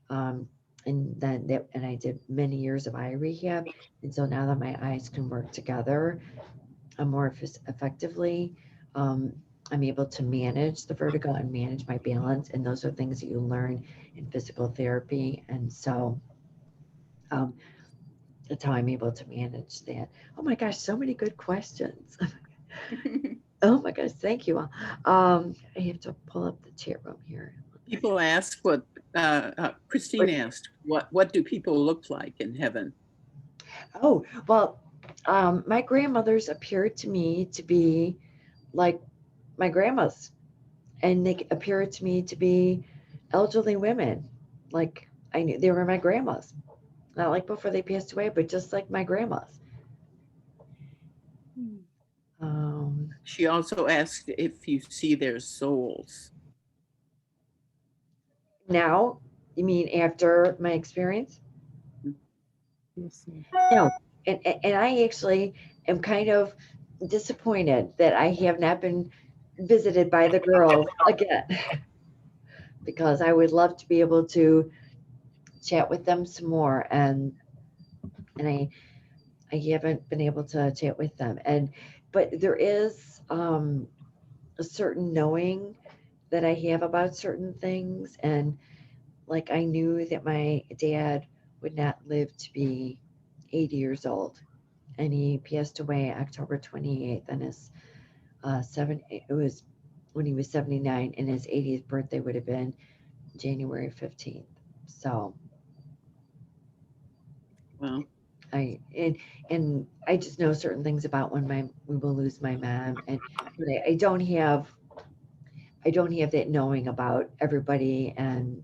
And I did many years of eye rehab. And so now that my eyes can work together more effectively, I'm able to manage the vertigo and manage my balance. And those are things that you learn in physical therapy. And so that's how I'm able to manage that. Oh my gosh, so many good questions. Oh my gosh, thank you all. I have to pull up the chat room here.
People ask what Christine asked. What do people look like in heaven?
Oh, well, my grandmothers appeared to me to be like my grandmas, and they appeared to me to be elderly women. Like I knew they were my grandmas, not like before they passed away, but just like my grandmas.
She also asked if you see their souls.
Now, you mean after my experience? No, and I actually am kind of disappointed that I have not been visited by the girls again, because I would love to be able to chat with them some more, and I haven't been able to chat with them, but there is a certain knowing that I have about certain things, and like I knew that my dad would not live to be 80 years old, and he passed away October 28th, and it was when he was 79, and his 80th birthday would have been January 15th. So
Well,
I just know certain things about when we will lose my mom, and I don't have that knowing about everybody, and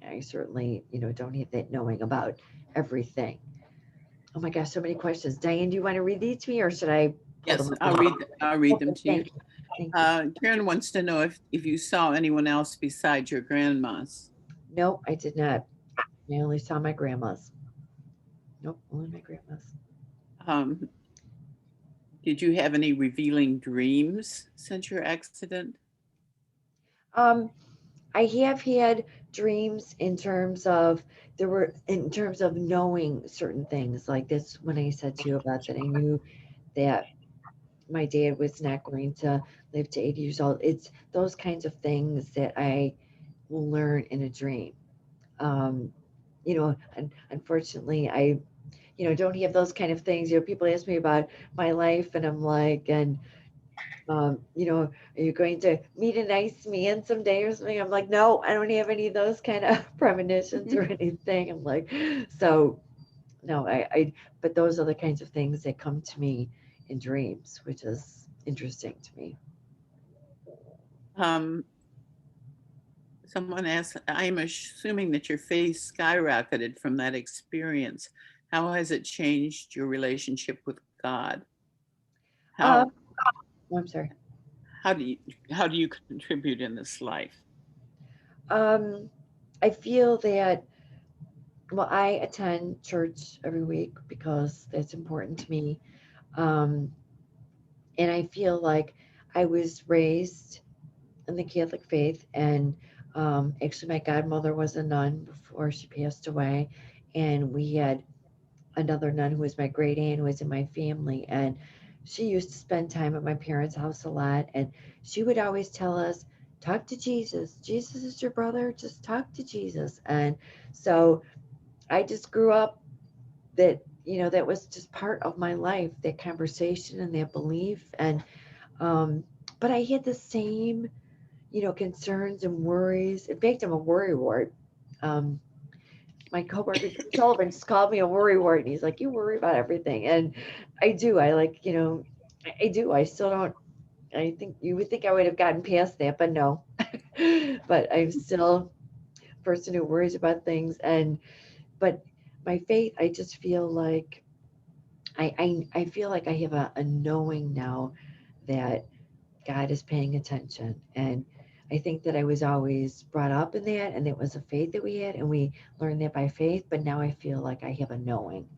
I certainly don't have that knowing about everything. Oh my gosh, so many questions. Diane, do you want to read these to me, or should I?
yes, I'll read them to you.
Thank you.
Karen wants to know if you saw anyone else besides your grandmas.
No, I did not. I only saw my grandmas. Nope, only my grandmas.
Did you have any revealing dreams since your accident?
I have had dreams in terms of knowing certain things, like this when I said to you about that I knew that my dad was not going to live to 80 years old. It's those kinds of things that I will learn in a dream. Unfortunately, don't have those kind of things. People ask me about my life and I'm like, and are you going to meet a nice man someday or something? I'm like, no, I don't have any of those kind of premonitions or anything. I'm like, so no, but those are the kinds of things that come to me in dreams, which is interesting to me.
Someone asked, I'm assuming that your faith skyrocketed from that experience. How has it changed your relationship with God? How
I'm sorry.
how do you contribute in this life?
I feel that, well, I attend church every week because that's important to me. And I feel like I was raised in the Catholic faith, and actually my godmother was a nun before she passed away, and we had another nun who was my great aunt who was in my family, and she used to spend time at my parents' house a lot, and she would always tell us, talk to Jesus. Jesus is your brother. Just talk to Jesus. And so I just grew up that, that was just part of my life, that conversation and that belief. And but I had the same, concerns and worries. In fact, I'm a worrywart. My coworker Sullivan just called me a worrywart, and he's like, "You worry about everything," and I do. I like, I do. I still don't. I think you would think I would have gotten past that, but no. But I'm still a person who worries about things, but my faith, I just feel like I feel like I have a knowing now that God is paying attention. And I think that I was always brought up in that, and it was a faith that we had, and we learned that by faith. But now I feel like I have a knowing.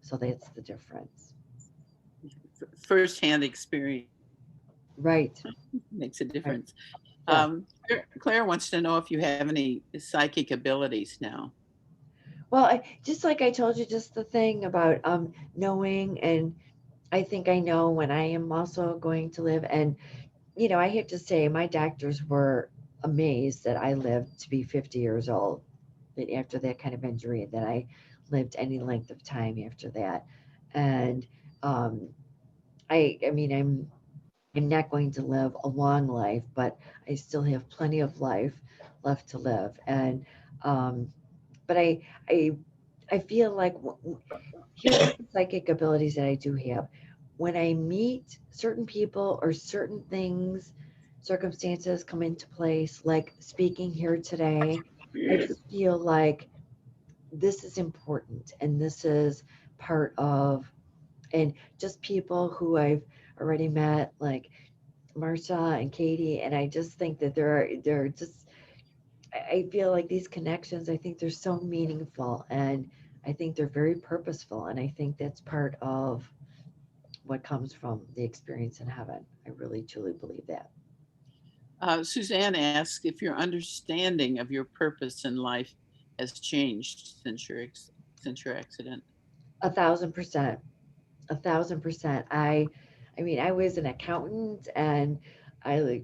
So that's the difference.
Firsthand experience
Right.
makes a difference.
Yeah.
Claire wants to know if you have any psychic abilities now.
Well, just like I told you, just the thing about knowing, and I think I know when I am also going to live. And I have to say, my doctors were amazed that I lived to be 50 years old. That after that kind of injury, that I lived any length of time after that. And I mean, I'm not going to live a long life, but I still have plenty of life left to live. And but I feel like here's the psychic abilities that I do have. When I meet certain people or certain things, circumstances come into place, like speaking here today, I just feel like this is important, and this is part of, and just people who I've already met, like Marsha and Katie, and I just think that they're just, I feel like these connections, I think they're so meaningful, and I think they're very purposeful, and I think that's part of what comes from the experience in heaven. I really truly believe that.
Suzanne asks if your understanding of your purpose in life has changed since your accident.
1,000%. 1,000%. I mean, I was an accountant, and I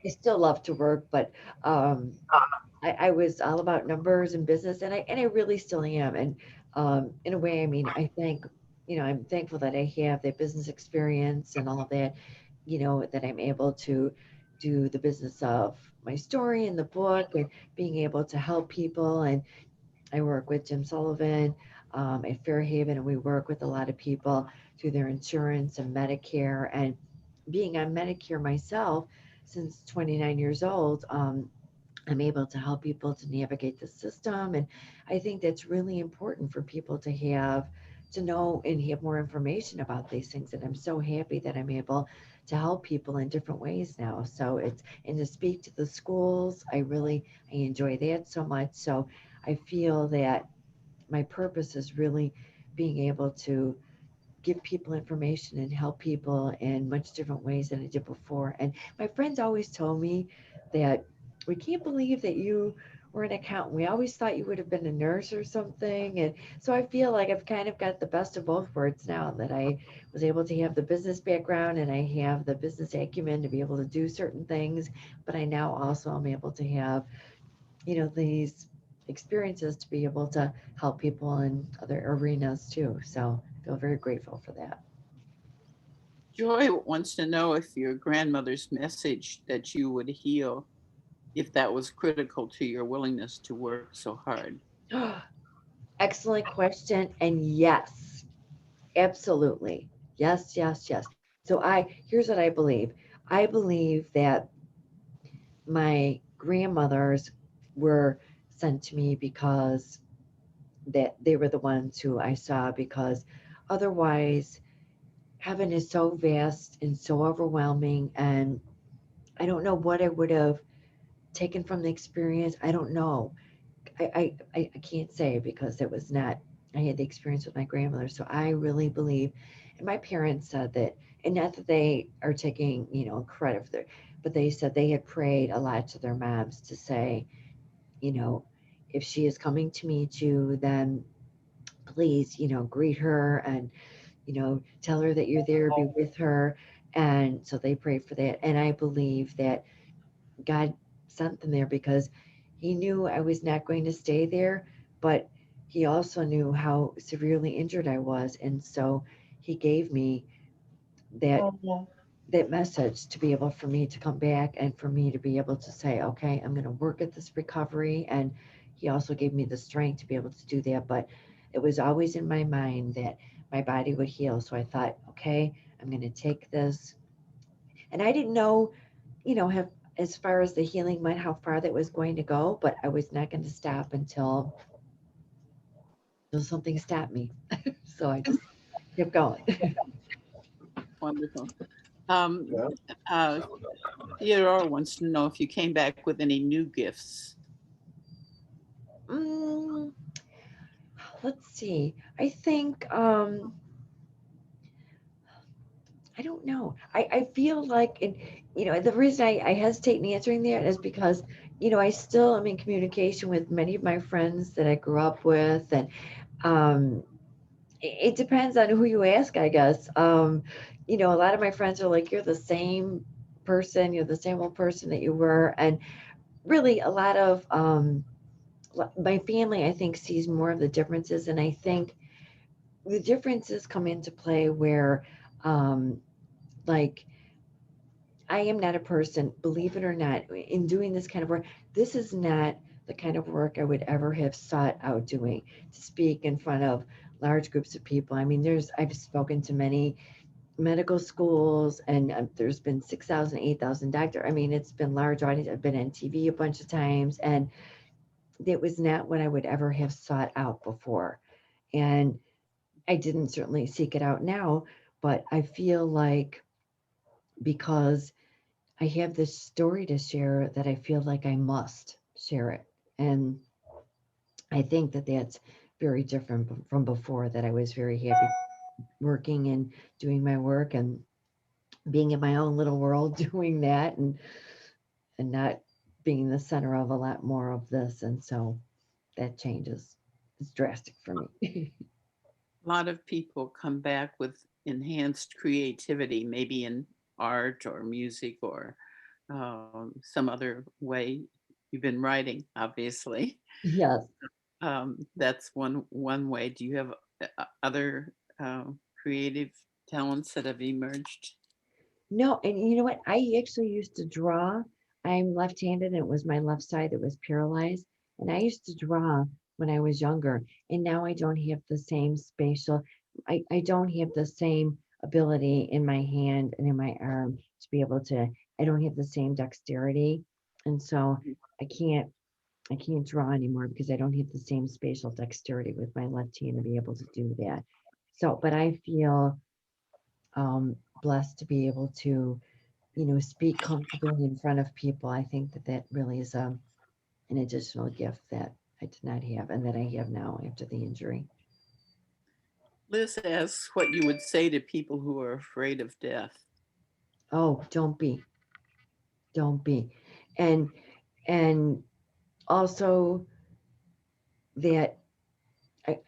still love to work, but I was all about numbers and business, and I really still am. And in a way, I mean, I'm thankful that I have that business experience and all of that, that I'm able to do the business of my story and the book, and being able to help people. And I work with Jim Sullivan at Fairhaven, and we work with a lot of people through their insurance and Medicare. And being on Medicare myself since 29 years old, I'm able to help people to navigate the system. And I think that's really important for people to know and have more information about these things. And I'm so happy that I'm able to help people in different ways now. So and to speak to the schools, I enjoy that so much. So I feel that my purpose is really being able to give people information and help people in much different ways than I did before. And my friends always told me that we can't believe that you were an accountant. We always thought you would have been a nurse or something. And so I feel like I've kind of got the best of both worlds now, that I was able to have the business background and I have the business acumen to be able to do certain things. But I now also am able to have, these experiences to be able to help people in other arenas too. So I feel very grateful for that.
Joy wants to know if your grandmother's message that you would heal, if that was critical to your willingness to work so hard.
Excellent question. And yes, absolutely. Yes, yes, yes. So here's what I believe. I believe that my grandmothers were sent to me because that they were the ones who I saw, because otherwise heaven is so vast and so overwhelming, and I don't know what I would have taken from the experience. I don't know. I can't say because it was not, I had the experience with my grandmother. So I really believe, and my parents said that, and not that they are taking, credit for their, but they said they had prayed a lot to their moms to say, you know, if she is coming to meet you, then please, greet her and, tell her that you're there, be with her. And so they prayed for that. And I believe that God sent them there because he knew I was not going to stay there, but he also knew how severely injured I was. And so he gave me that that message to be able for me to come back and for me to be able to say, okay, I'm going to work at this recovery. And he also gave me the strength to be able to do that. But it was always in my mind that my body would heal. So I thought, okay, I'm going to take this. And I didn't know, have as far as the healing went, how far that was going to go, but I was not going to stop until something stopped me. So I just kept going.
Wonderful. Uh, Theodore wants to know if you came back with any new gifts.
Mm, let's see. I think I don't know. I feel like, and the reason I hesitate in answering that is because, I still am in communication with many of my friends that I grew up with. And it depends on who you ask, I guess. A lot of my friends are like, you're the same person, you're the same old person that you were. And really a lot of my family, I think, sees more of the differences. And I think the differences come into play where, like, I am not a person, believe it or not, in doing this kind of work. This is not the kind of work I would ever have sought out doing, to speak in front of large groups of people. I mean, I've spoken to many medical schools, and there's been 6,000, 8,000 doctors. I mean, it's been large audience. I've been on TV a bunch of times, and it was not what I would ever have sought out before. And I didn't certainly seek it out now, but I feel like because I have this story to share that I feel like I must share it. And I think that that's very different from before, that I was very happy working and doing my work and being in my own little world doing that, and not being the center of a lot more of this. And so that changes. It's drastic for me.
A lot of people come back with enhanced creativity, maybe in art or music or some other way. You've been writing, obviously.
Yes.
That's one way. Do you have other creative talents that have emerged?
No, and you know what? I actually used to draw. I'm left-handed, and it was my left side that was paralyzed. And I used to draw when I was younger, and now I don't have the same spatial, I don't have the same ability in my hand and in my arm to be able to, I don't have the same dexterity. And so I can't I can't draw anymore because I don't have the same spatial dexterity with my left hand to be able to do that. So, but I feel blessed to be able to, speak comfortably in front of people. I think that that really is an additional gift that I did not have and that I have now after the injury.
Liz asks what you would say to people who are afraid of death.
Oh, don't be. And, and also that I,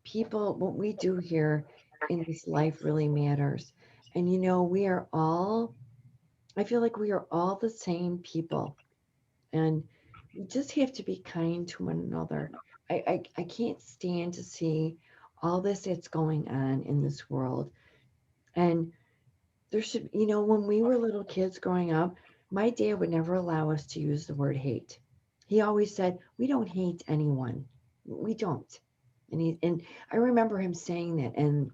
people, what we do here in this life really matters. And, we are all, I feel like we are all the same people. And we just have to be kind to one another. I can't stand to see all this that's going on in this world. And there should, when we were little kids growing up, my dad would never allow us to use the word hate. He always said, we don't hate anyone. We don't. And I remember him saying that. And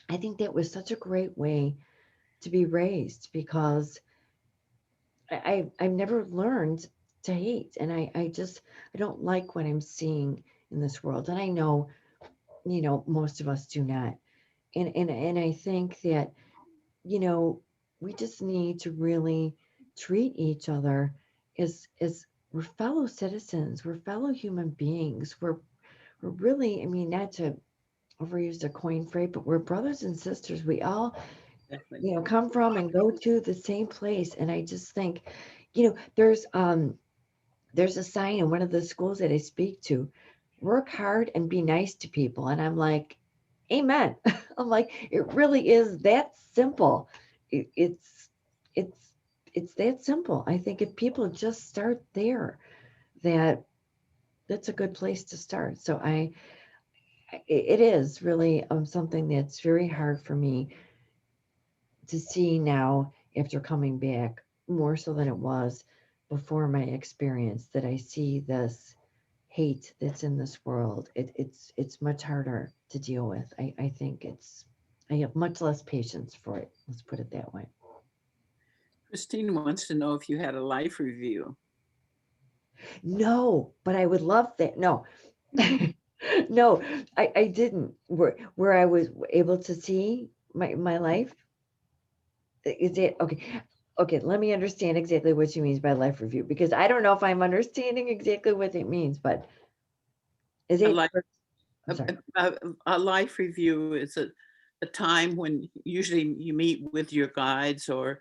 I think that was such a great way to be raised, because I've never learned to hate. And I don't like what I'm seeing in this world. And I know, most of us do not. And I think that, you know, we just need to really treat each other as we're fellow citizens, we're fellow human beings. We're really, I mean, not to overuse the coin phrase, but we're brothers and sisters. We all,
Exactly.
come from and go to the same place. And I just think, there's a sign in one of the schools that I speak to: work hard and be nice to people. And I'm like, amen. I'm like, it really is that simple. It's it's it's that simple. I think if people just start there, that's a good place to start. So it is really something that's very hard for me to see now after coming back, more so than it was before my experience, that I see this hate that's in this world. It's much harder to deal with. I think I have much less patience for it. Let's put it that way.
Christine wants to know if you had a life review.
No, but I would love that. No. No, I didn't. Where I was able to see my life. Is it okay? Okay, let me understand exactly what she means by life review, because I don't know if I'm understanding exactly what it means, but is
A
it?
life,
I'm sorry.
a life review is a time when usually you meet with your guides or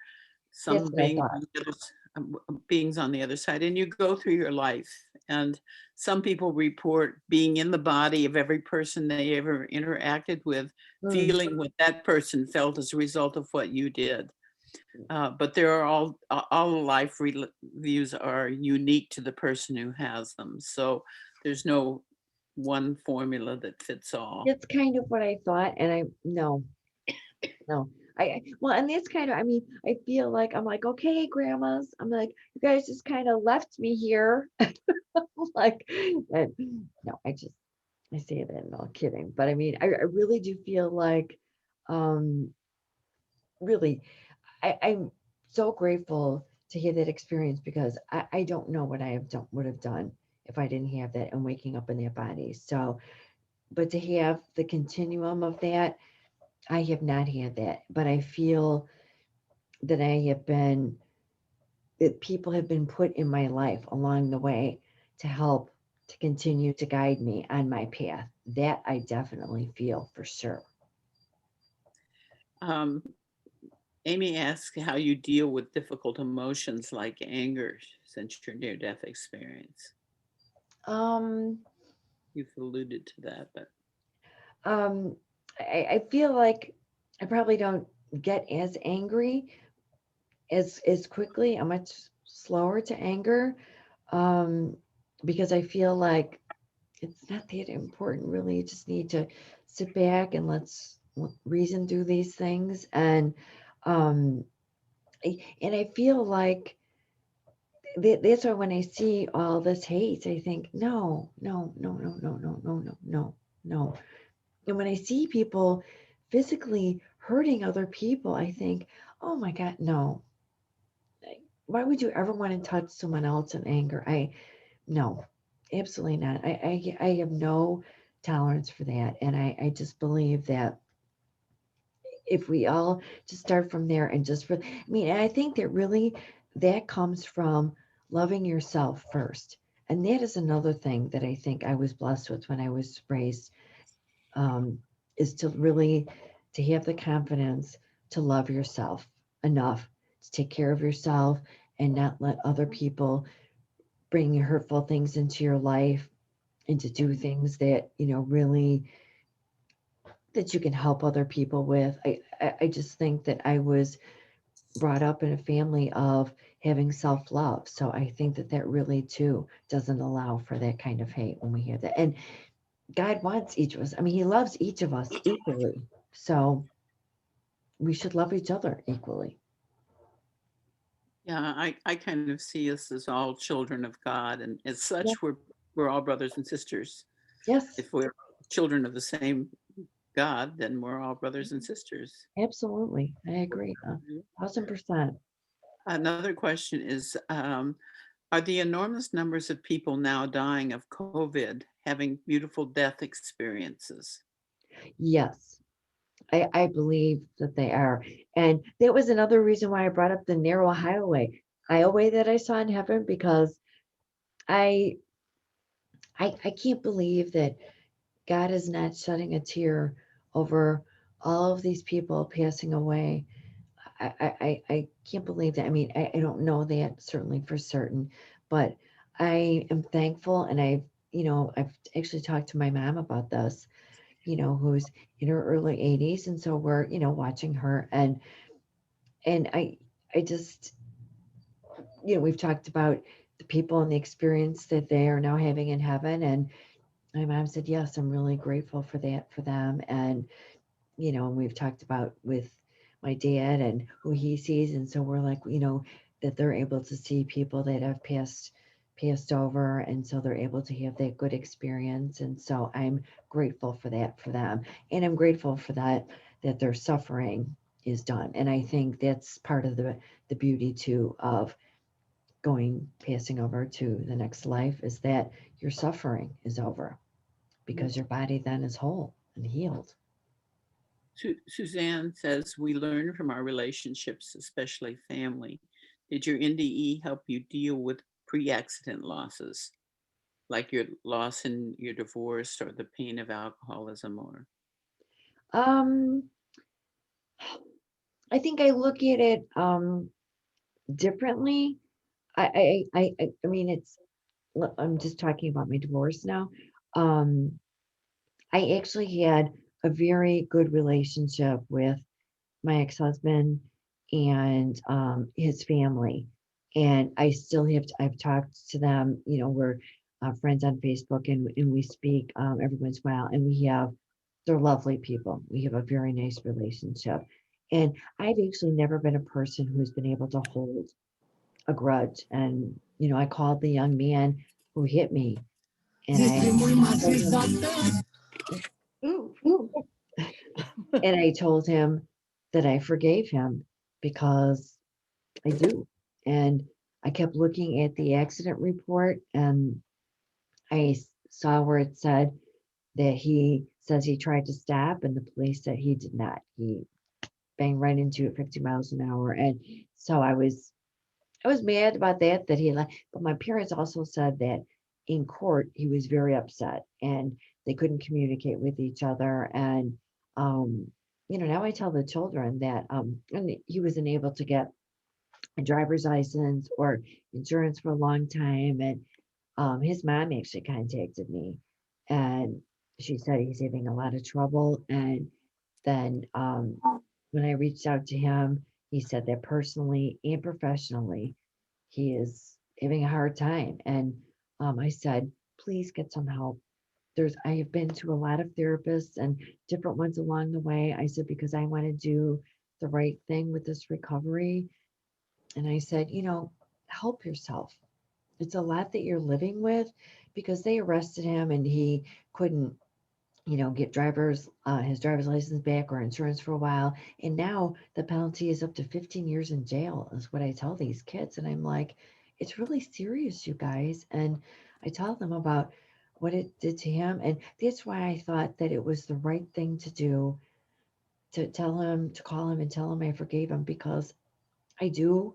That's
some
what I
being
thought.
on the beings on the other side, and you go through your life. And some people report being in the body of every person they ever interacted with,
Mm,
feeling what that person felt as a result of what you did. But there are all life reviews are unique to the person who has them. So there's no one formula that fits all.
That's kind of what I thought, and no. Well, and that's kind of, I mean, I feel like I'm like, okay, grandmas, I'm like, you guys just kind of left me here. Like, and no, I say that in all kidding, but I mean, I really do feel like, um, really, I'm so grateful to hear that experience, because I don't know what would have done if I didn't have that and waking up in that body. So, but to have the continuum of that, I have not had that, but I feel that that people have been put in my life along the way to help to continue to guide me on my path. That I definitely feel for sure.
Um, Amy asks how you deal with difficult emotions like anger since your near-death experience.
Um,
You've alluded to that, but
um, I feel like I probably don't get as angry as quickly. I'm much slower to anger, um, because I feel like it's not that important, really. You just need to sit back and let's reason through these things. Um, and I feel like that's why when I see all this hate, I think, no, no, no, no, no, no, no, no, no, no. And when I see people physically hurting other people, I think, oh my God, no. Why would you ever want to touch someone else in anger? No, absolutely not. I have no tolerance for that. And I just believe that if we all just start from there and I mean, and I think that really that comes from loving yourself first. And that is another thing that I think I was blessed with when I was raised, um, is to really to have the confidence to love yourself enough to take care of yourself and not let other people bring hurtful things into your life, and to do things that really that you can help other people with. I just think that I was brought up in a family of having self-love. So I think that that really too doesn't allow for that kind of hate when we hear that. And God wants each of us. I mean, he loves each of us equally. So we should love each other equally.
Yeah, I kind of see us as all children of God, and as
Yeah.
such, we're all brothers and sisters.
Yes,
If we're children of the same God, then we're all brothers and sisters.
absolutely. I agree. 1000%.
Another question is, are the enormous numbers of people now dying of COVID having beautiful death experiences?
Yes, I believe that they are. And that was another reason why I brought up the narrow highway that I saw in heaven, because I I can't believe that God is not shedding a tear over all of these people passing away. I can't believe that. I mean, I don't know that certainly for certain, but I am thankful. And I've actually talked to my mom about this, who's in her early 80s. And so we're, watching her, and I just, we've talked about the people and the experience that they are now having in heaven. And my mom said, yes, I'm really grateful for that for them. And and we've talked about with my dad and who he sees. And so we're like, that they're able to see people that have passed over. And so they're able to have that good experience. And so I'm grateful for that for them. And I'm grateful for that their suffering is done. And I think that's part of the beauty too of passing over to the next life, is that your suffering is over, because your body then is whole and healed.
Suzanne says, we learn from our relationships, especially family. Did your NDE help you deal with pre-accident losses, like your loss in your divorce or the pain of alcoholism? Or
Um, I think I look at it differently. I mean, I'm just talking about my divorce now. Um, I actually had a very good relationship with my ex-husband and his family, and I still I've talked to them. We're friends on Facebook, and we speak every once in a while, and they're lovely people. We have a very nice relationship, and I've actually never been a person who's been able to hold a grudge. And I called the young man who hit me, and
Ooh,
I told him that I forgave him, because I do. And I kept looking at the accident report, and saw where it said that he says he tried to stop, and the police said he did not. He banged right into it 50 miles an hour. And so I was mad about that he left. But my parents also said that in court he was very upset, and they couldn't communicate with each other. And now I tell the children that and he wasn't able to get a driver's license or insurance for a long time. And his mom actually contacted me, and she said he's having a lot of trouble. And then when I reached out to him, he said that personally and professionally, he is having a hard time. And I said, please get some help. I have been to a lot of therapists and different ones along the way. I said, because I want to do the right thing with this recovery. And I said, help yourself. It's a lot that you're living with, because they arrested him and he couldn't, get his driver's license back or insurance for a while. And now the penalty is up to 15 years in jail, is what I tell these kids. And I'm like, it's really serious, you guys. And I tell them about what it did to him. And that's why I thought that it was the right thing to do, to call him and tell him I forgave him, because I do.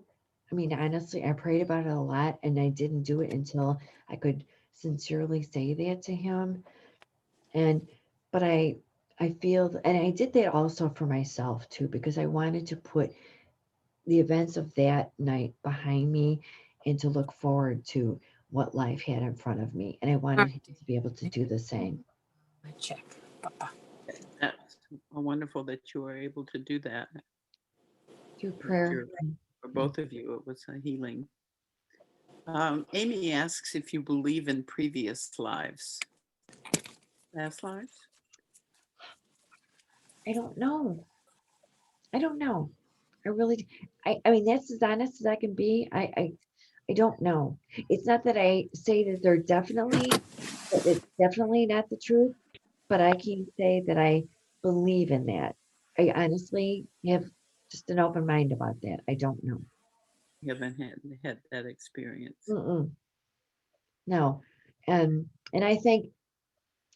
I mean, honestly, I prayed about it a lot, and I didn't do it until I could sincerely say that to him. And but I feel, and I did that also for myself too, because I wanted to put the events of that night behind me and to look forward to what life had in front of me. And I wanted him to be able to do the same.
check. Papa.
that's wonderful that you were able to do that.
Do prayer.
Sure. For both of you, it was a healing. Amy asks if you believe in previous lives. Past lives?
I don't know. I don't know. I really, I mean, that's as honest as I can be. I don't know. It's not that I say that that it's definitely not the truth, but I can say that I believe in that. I honestly have just an open mind about that. I don't know.
You haven't had that experience.
Mm-mm. No. And I think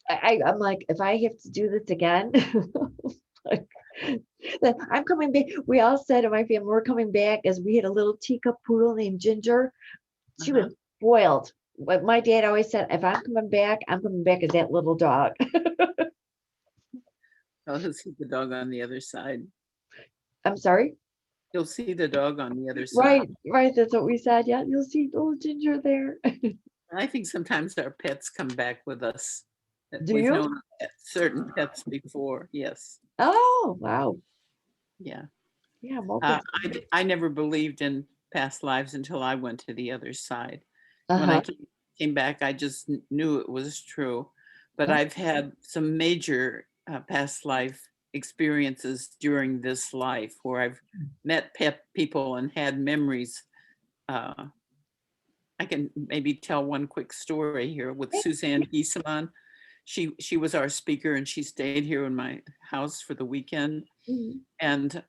I'm like, if I have to do this again, like, that I'm coming back. We all said in my family, we're coming back as we had a little teacup poodle named Ginger. She was spoiled. But my dad always said, if I'm coming back as that little dog.
I'll see the dog on the other side.
I'm sorry.
You'll see the dog on the other side.
Right, right. That's what we said. Yeah, you'll see little Ginger there.
I think sometimes our pets come back with us.
Do
We've
you?
known certain pets before. Yes.
Oh, wow.
Yeah.
Yeah, Mocha.
I never believed in past lives until I went to the other side. When
Uh-huh.
I came back, I just knew it was true. But
Oh.
I've had some major past life experiences during this life where I've met people and had memories. I can maybe tell one quick story here with Suzanne Giesemann. She was our speaker and she stayed here in my house for the weekend.
Mhm.
And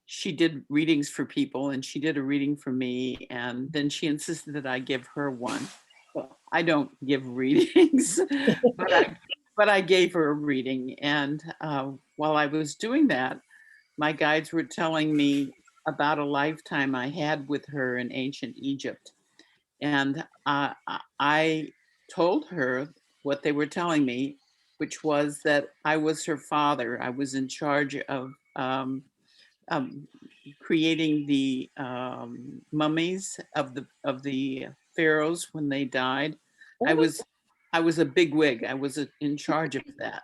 she did readings for people and she did a reading for me. And then she insisted that I give her one. Well, I don't give readings, but I gave her a reading. And while I was doing that, my guides were telling me about a lifetime I had with her in ancient Egypt. And I told her what they were telling me, which was that I was her father. I was in charge of um, creating the mummies of the pharaohs when they died. I
Oh,
was I was a big wig. I was in charge of that,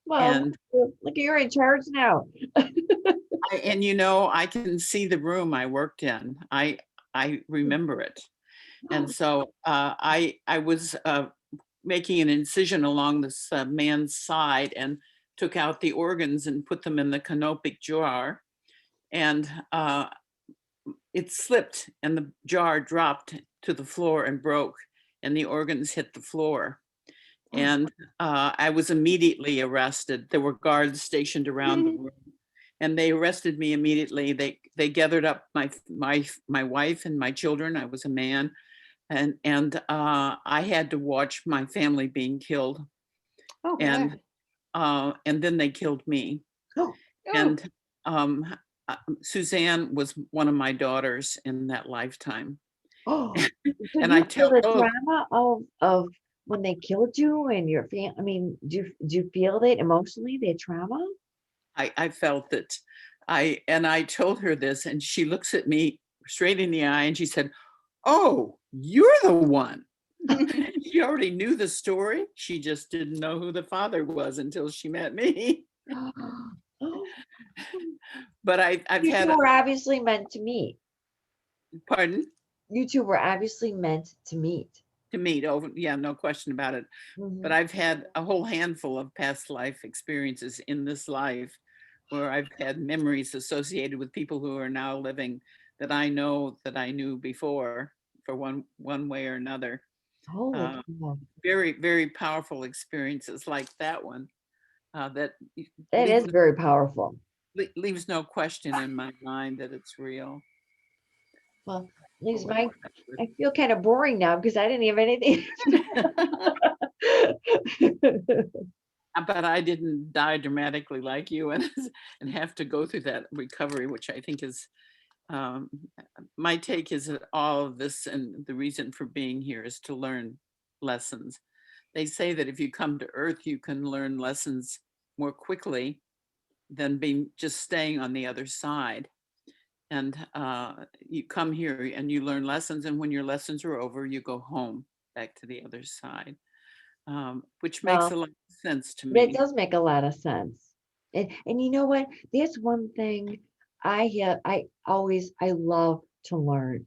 well,
and
look, you're in charge now.
and you know I can see the room I worked in. I remember it. And so I was making an incision along this man's side and took out the organs and put them in the canopic jar. And it slipped and the jar dropped to the floor and broke and the organs hit the floor. And I was immediately arrested. There were guards stationed around the room and they arrested me immediately. They gathered up my wife and my children. I was a man. And I had to watch my family being killed,
Oh,
and then they killed me.
Oh,
And um, Suzanne was one of my daughters in that lifetime.
oh. So
And I
you feel
tell,
the
oh,
trauma of when they killed you and your family? I mean, do you feel that emotionally, that trauma?
I felt that I told her this, and she looks at me straight in the eye, and she said, "Oh, you're the one." She already knew the story. She just didn't know who the father was until she met me.
Oh,
But I've
you two
had,
were obviously meant to meet.
pardon,
You two were obviously meant to meet.
to meet. Oh, yeah, no question about it. But
Mhm.
I've had a whole handful of past life experiences in this life where I've had memories associated with people who are now living that I know that I knew before for one way or another.
Holy
Uh,
cow.
very, very powerful experiences like that one that
That is very powerful.
leaves no question in my mind that it's real.
Well, at least I feel kind of boring now because I didn't have anything.
But I didn't die dramatically like you and have to go through that recovery, which I think is um, my take is that all of this and the reason for being here is to learn lessons. They say that if you come to Earth, you can learn lessons more quickly than being just staying on the other side. And you come here and you learn lessons, and when your lessons are over, you go home back to the other side, which makes a
Well,
lot of sense to
that
me.
does make a lot of sense. And you know what? That's one thing I love to learn.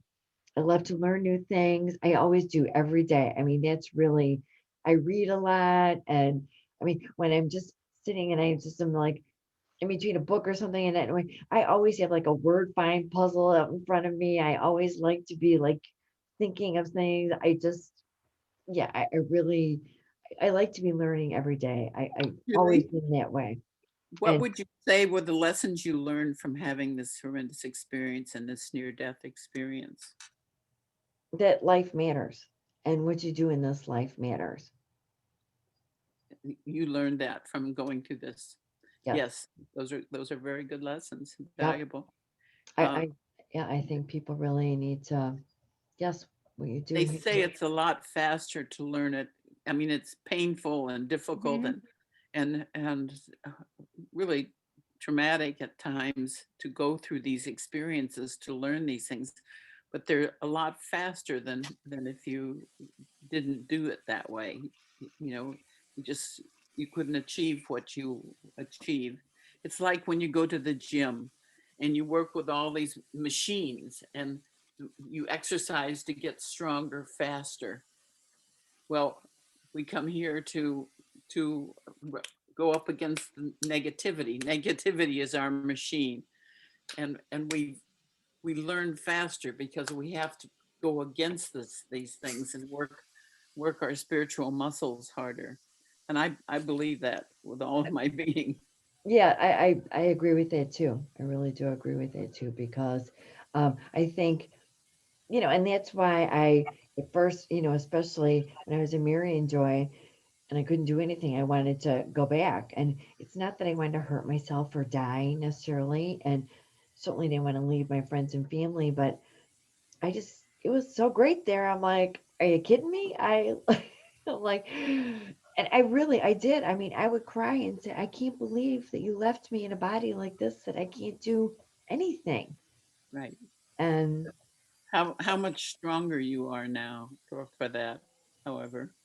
I love to learn new things. I always do every day. I mean, that's really, I read a lot. And I mean, when I'm just sitting and I'm like in between a book or something, and I always have like a word find puzzle up in front of me. I always like to be like thinking of things. Yeah, I really, I like to be learning every day. I always
Really?
been that way.
What
And
would you say were the lessons you learned from having this horrendous experience and this near-death experience?
that life matters. And what you do in this life matters.
You learned that from going through this.
Yes.
Yes, those are very good lessons,
Yep.
valuable.
I,
Um,
I, yeah, I think people really need to, yes, what you do
they
here.
say it's a lot faster to learn it. I mean, it's painful and difficult
Mhm.
and really traumatic at times to go through these experiences to learn these things, but they're a lot faster than if you didn't do it that way. You know, you just you couldn't achieve what you achieve. It's like when you go to the gym and you work with all these machines and you exercise to get stronger faster. Well, we come here to go up against the negativity. Negativity is our machine, and we learn faster because we have to go against these things and work our spiritual muscles harder. And I believe that with all of my being.
Yeah, I agree with that too. I really do agree with that too, because I think, and that's why at first, especially when I was in Marion Joy and I couldn't do anything, I wanted to go back. And it's not that I wanted to hurt myself or die necessarily. And certainly didn't want to leave my friends and family, but it was so great there. I'm like, are you kidding me? I'm like, and I did. I mean, I would cry and say, I can't believe that you left me in a body like this, that I can't do anything.
Right.
And
How much stronger you are now for that, however.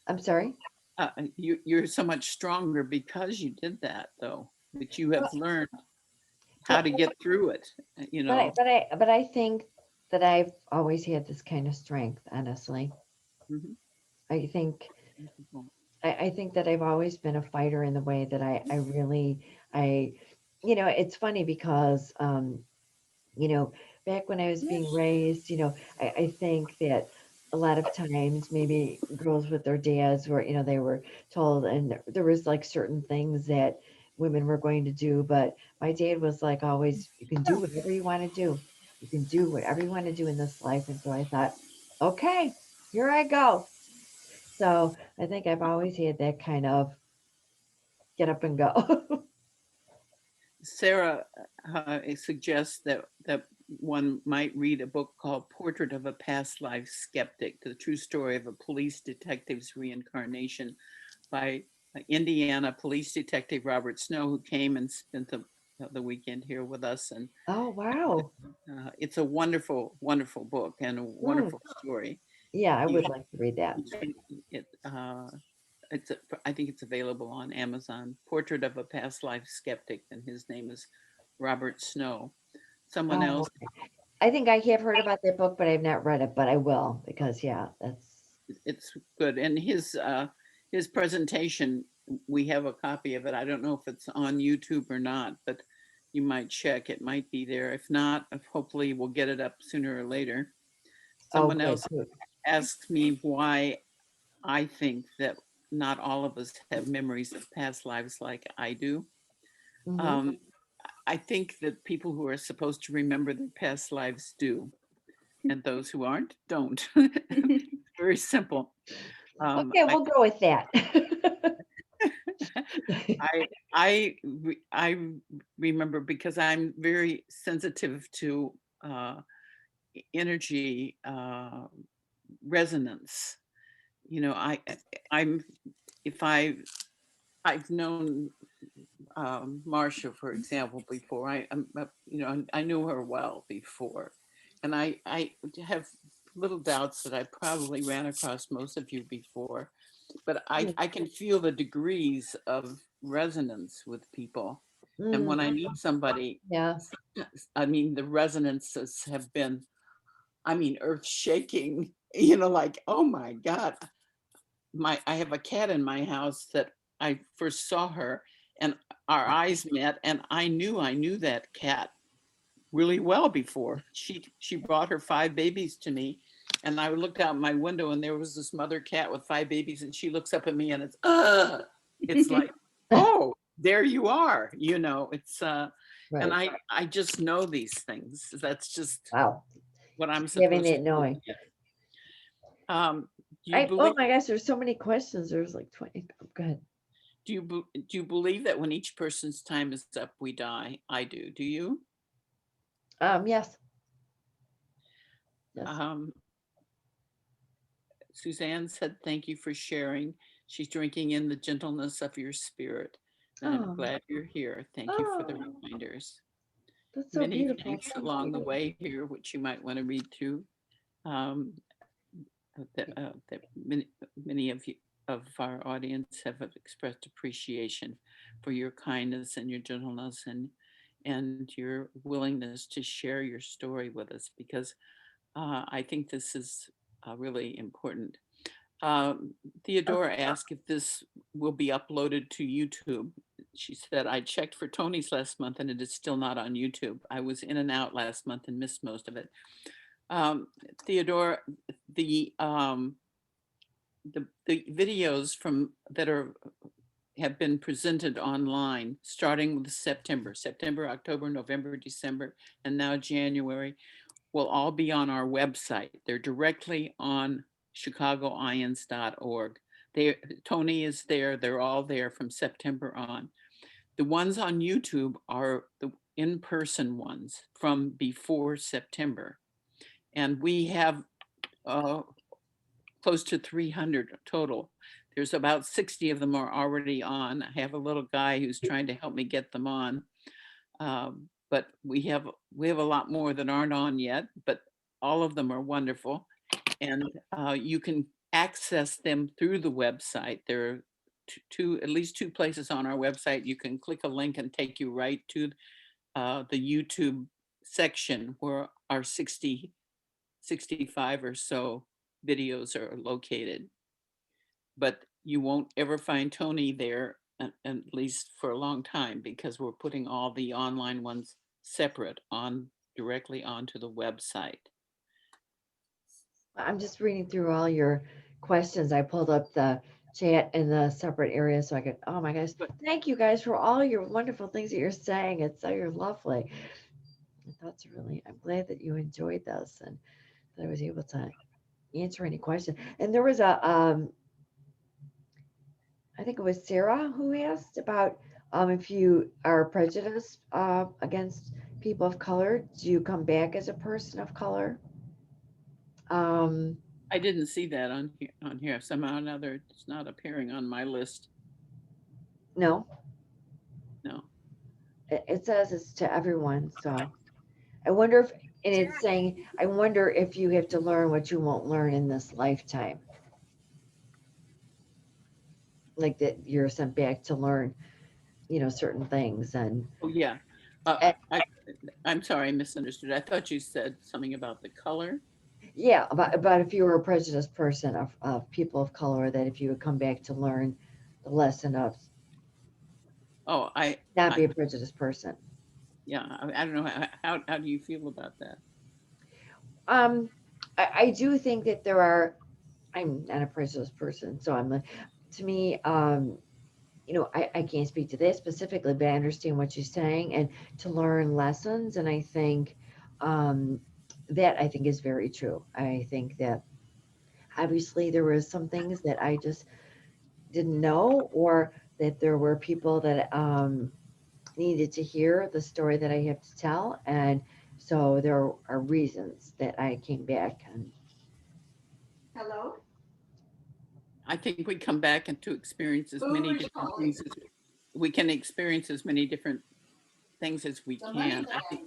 I'm sorry.
You're so much stronger because you did that, though, that you have learned how
Well,
to get through it, you know.
but I think that I've always had this kind of strength, honestly.
Mhm.
I think I think that I've always been a fighter in the way that I really I it's funny because you know, back when I was being raised, I think that a lot of times maybe girls with their dads were, they were told, and there was like certain things that women were going to do, but my dad was like always, you can do whatever you want to do. You can do whatever you want to do in this life. And so I thought, okay, here I go. So I think I've always had that kind of get up and go.
Sarah suggests that one might read a book called Portrait of a Past Life Skeptic, the true story of a police detective's reincarnation by Indiana police detective Robert Snow, who came and spent the weekend here with us. And
Oh, wow.
it's a wonderful, wonderful book and a
Hmm.
wonderful story.
Yeah, I
You
would like to read that.
should- it, I think it's available on Amazon. Portrait of a Past Life Skeptic, and his name is Robert Snow. Someone
Oh,
else,
okay. I think I have heard about that book, but I've not read it, but I will because yeah, that's
it's good. And his presentation, we have a copy of it. I don't know if it's on YouTube or not, but you might check. It might be there. If not, hopefully we'll get it up sooner or later.
oh
Someone
good,
else
good.
asked me why I think that not all of us have memories of past lives like I do.
Hmm.
Um, I think that people who are supposed to remember their past lives do, and those who aren't don't. Very simple. Um,
Okay,
I,
we'll go with that.
I remember because I'm very sensitive to uh, energy resonance. You know, I'm if I've known Marcia, for example, before. I knew her well before, and I have little doubts that I probably ran across most of you before, but I can feel the degrees of resonance with people, And when I
Mm,
meet somebody,
yeah.
I mean, the resonances have been, I mean, earth shaking, you know, like, oh my God. I have a cat in my house that I first saw her and our eyes met, and I knew that cat really well before. She brought her 5 babies to me, and I looked out my window and there was this mother cat with 5 babies, and she looks up at me and it's like, oh, there you are, you know, it's and
Right.
I just know these things. That's just
Wow.
what I'm
Having
supposed to
that
do.
knowing.
Do you
Oh
believe
my gosh, there's so many questions. There's like 20. Go ahead.
do you believe that when each person's time is up, we die? I do. Do you?
Yes. Yes.
Um, Suzanne said, thank you for sharing. She's drinking in the gentleness of your spirit. And I'm
Oh,
glad you're here. Thank you for the
oh,
reminders.
that's so
Many
beautiful.
thanks
Thank
along the
you.
way here, which you might want to read through. Um, that many of you of our audience have expressed appreciation for your kindness and your gentleness and your willingness to share your story with us, because I think this is really important. Theodora asked if this will be uploaded to YouTube. She said, I checked for Tony's last month and it is still not on YouTube. I was in and out last month and missed most of it. Theodora, the videos from that have been presented online starting with September, October, November, December, and now January will all be on our website. They're directly on chicagoians.org. Tony is there. They're all there from September on. The ones on YouTube are the in-person ones from before September. And we have close to 300 total. There's about 60 of them are already on. I have a little guy who's trying to help me get them on. But we have a lot more that aren't on yet, but all of them are wonderful. And you can access them through the website. There are at least two places on our website. You can click a link and take you right to the YouTube section where our 65 or so videos are located. But you won't ever find Tony there, at least for a long time, because we're putting all the online ones separate directly onto the website.
I'm just reading through all your questions. I pulled up the chat in the separate area so I could, oh my gosh, thank you guys for all your wonderful things that you're saying. It's so you're lovely. That's really, I'm glad that you enjoyed this and that I was able to answer any question. And there was I think it was Sarah who asked about if you are prejudiced against people of color, do you come back as a person of color?
I didn't see that on here. Somehow or another, it's not appearing on my list.
No,
No.
it says it's to everyone. So I wonder if, and it's saying, I wonder if you have to learn what you won't learn in this lifetime. Like that you're sent back to learn, you know, certain things. And
Oh, yeah. I'm sorry, I misunderstood. I thought you said something about the color.
yeah, about if you were a prejudiced person of people of color, that if you would come back to learn the lesson of
Oh,
not be a prejudiced person.
yeah, I don't know. How do you feel about that?
I do think that there are, I'm not a prejudiced person, so I'm like, to me, you know, I can't speak to this specifically, but I understand what you're saying, and to learn lessons. And I think that I think is very true. I think that obviously there were some things that I just didn't know, or that there were people that needed to hear the story that I have to tell. And so there are reasons that I came back. And
Hello?
I think we come back and to experience as many different things as we can experience as many different things as we can. I think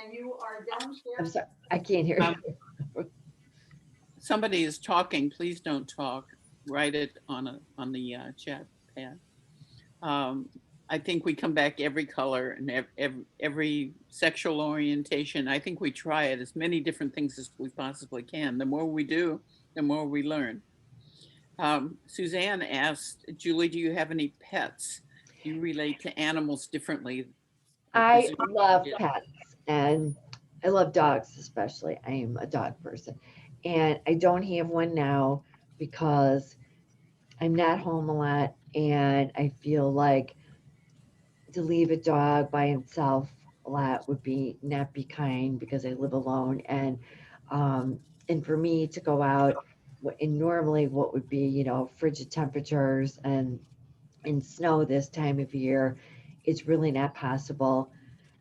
And you are downstairs.
I'm sorry, I can't hear you.
somebody is talking. Please don't talk. Write it on the chat pad. I think we come back every color and every sexual orientation. I think we try it as many different things as we possibly can. The more we do, the more we learn. Suzanne asked, Julie, do you have any pets? Do you relate to animals differently?
I
presume you
love
did.
pets and I love dogs, especially. I am a dog person. And I don't have one now because I'm not home a lot and I feel like to leave a dog by himself a lot would be not be kind because I live alone um and for me to go out in normally what would be, frigid temperatures and snow this time of year, it's really not possible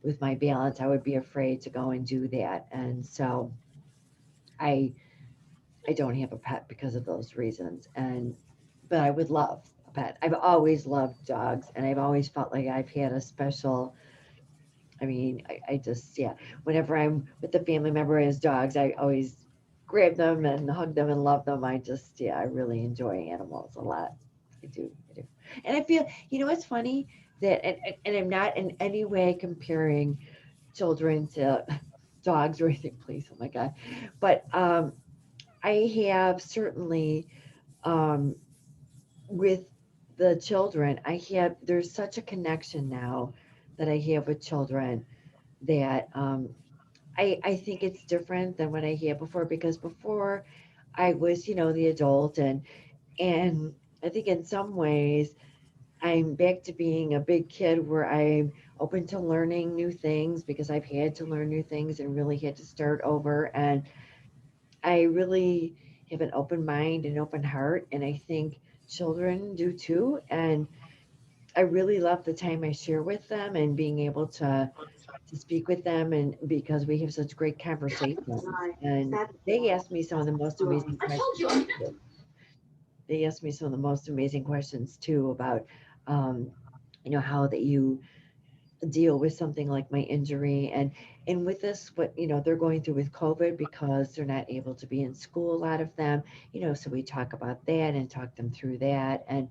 with my balance. I would be afraid to go and do that. And so I I don't have a pet because of those reasons. But I would love a pet. I've always loved dogs and I've always felt like I've had a special, I mean, I just, yeah, whenever I'm with a family member who has dogs, I always grab them and hug them and love them. I just, yeah, I really enjoy animals a lot. I do, I do. And I feel, it's funny that, and I'm not in any way comparing children to dogs or anything, please, oh my God. But I have certainly, um, with the children, there's such a connection now that I have with children that I think it's different than what I had before because before I was, the adult and I think in some ways I'm back to being a big kid where I'm open to learning new things because I've had to learn new things and really had to start over. And I really have an open mind and open heart. And I think children do too. And I really love the time I share with them and being able to speak with them and because we have such great conversations and they ask me some of the most amazing questions too. They ask me some of the most amazing questions too about how that you deal with something like my injury and with this what they're going through with COVID because they're not able to be in school, a lot of them, so we talk about that and talk them through that. And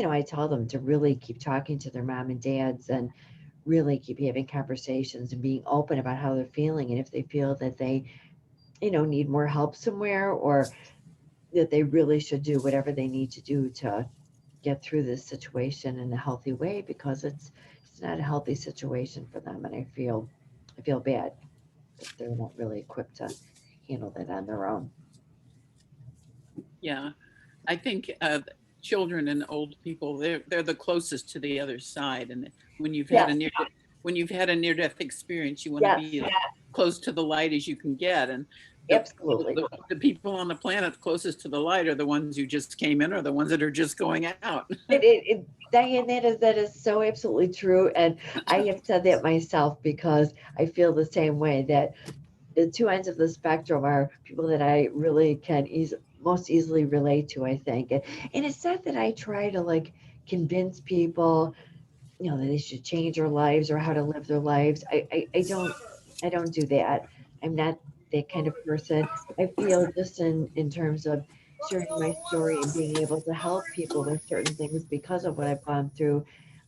I tell them to really keep talking to their mom and dads and really keep having conversations and being open about how they're feeling and if they feel that they need more help somewhere or that they really should do whatever they need to do to get through this situation in a healthy way because it's not a healthy situation for them and I feel bad that they're not really equipped to handle that on their own.
Yeah, I think children and old people, they're the closest to the other side. And when you've had a
Yes,
near-death experience, you want to
yes,
be as close to the light as you can get. And the,
absolutely.
the people on the planet closest to the light are the ones who just came in or the ones that are just going out.
Diane, that is so absolutely true. And I have said that myself because I feel the same way that the two ends of the spectrum are people that I really can most easily relate to, I think. And it's not that I try to like convince people, that they should change their lives or how to live their lives. I don't do that. I'm not that kind of person. I feel just in terms of sharing my story and being able to help people with certain things because of what I've gone through.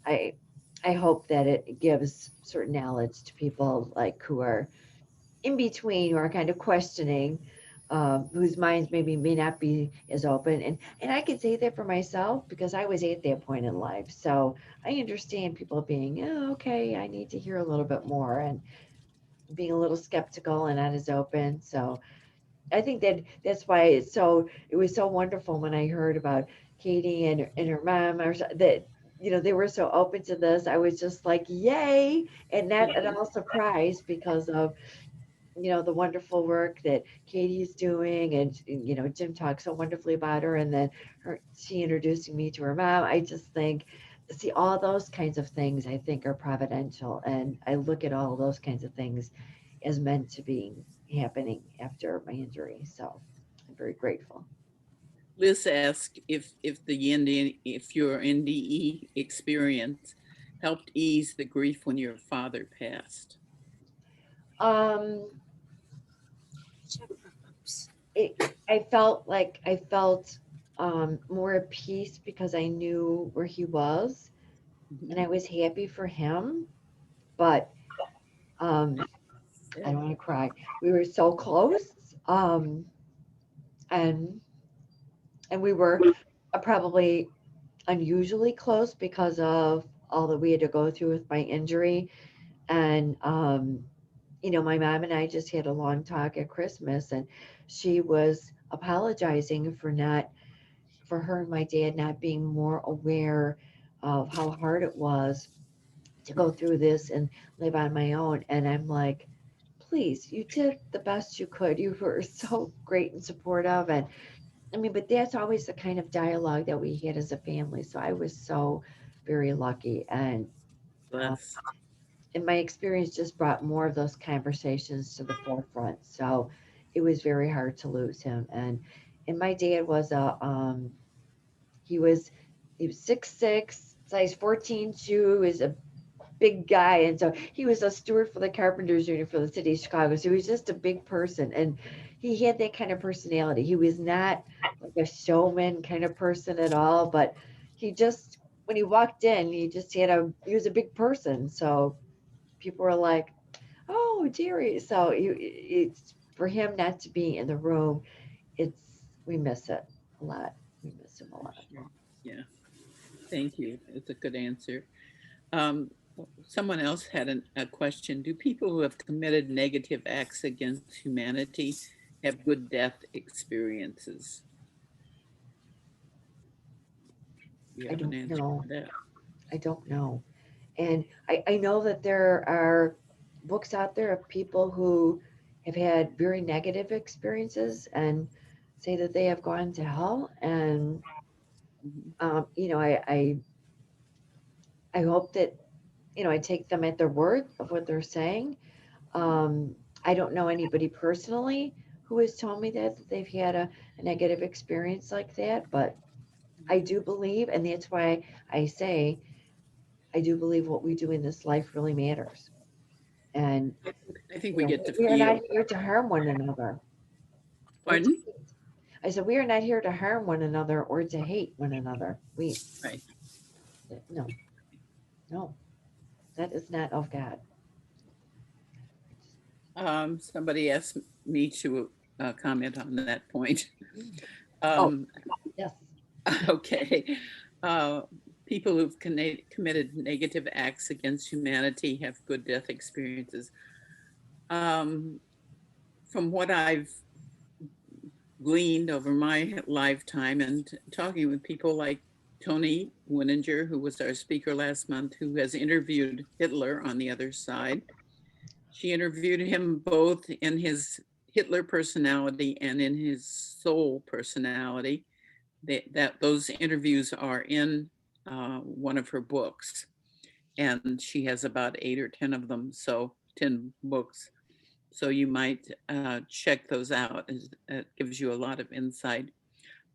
I I hope that it gives certain knowledge to people like who are in between or kind of questioning, whose minds maybe may not be as open. And I can say that for myself because I was at that point in life. So I understand people being, oh, okay, I need to hear a little bit more and being a little skeptical and not as open. So I think that's why it was so wonderful when I heard about Katie and her mom that they were so open to this. I was just like, yay, and not at all surprised because of the wonderful work that Katie's doing, and Jim talks so wonderfully about her, and then she introducing me to her mom. I just think, see, all those kinds of things I think are providential, and I look at all those kinds of things as meant to be happening after my injury. So I'm very grateful.
Liz asked if your NDE experience helped ease the grief when your father passed.
Um, I felt more at peace because I knew where he was
Mhm.
and I was happy for him, but I don't want to cry. We were so close, and we were probably unusually close because of all that we had to go through with my injury. And my mom and I just had a long talk at Christmas, and she was apologizing for her and my dad not being more aware of how hard it was to go through this and live on my own. And I'm like, please, you did the best you could. You were so great and supportive. And I mean, but that's always the kind of dialogue that we had as a family. So I was so very lucky. Uh,
Blessed.
and my experience just brought more of those conversations to the forefront. So it was very hard to lose him. And my dad was he was 6'6", size 14 shoe, is a big guy, and so he was a steward for the Carpenters Union for the city of Chicago. So he was just a big person, and he had that kind of personality. He was not like a showman kind of person at all, but he just, when he walked in, he was a big person. So people were like, "Oh, Jerry." So it's for him not to be in the room. We miss it a lot. We miss him a lot.
Sure. Yeah. Thank you. It's a good answer. Um, Someone else had a question. Do people who have committed negative acts against humanity have good death experiences? You
I
have an
don't
answer
know.
for that?
I don't know. And I know that there are books out there of people who have had very negative experiences and say that they have gone to hell. And,
Mhm.
I hope that, I take them at their word of what they're saying. I don't know anybody personally who has told me that they've had a negative experience like that, but I do believe, and that's why I say, I do believe what we do in this life really matters. And
I think we get to
we are not
feel.
here to harm one another or to
Pardon?
hate. I said, we are not here to harm one another or to hate one another.
Right.
No, no, that is not of God.
Somebody asked me to comment on that point.
Oh,
Um,
yes.
okay. Uh, People who've committed negative acts against humanity have good death experiences. Um, from what I've gleaned over my lifetime and talking with people like Tony Winninger, who was our speaker last month, who has interviewed Hitler on the other side. She interviewed him both in his Hitler personality and in his soul personality. Those interviews are in one of her books, and she has about 8 or 10 of them, so 10 books. So you might check those out. It gives you a lot of insight.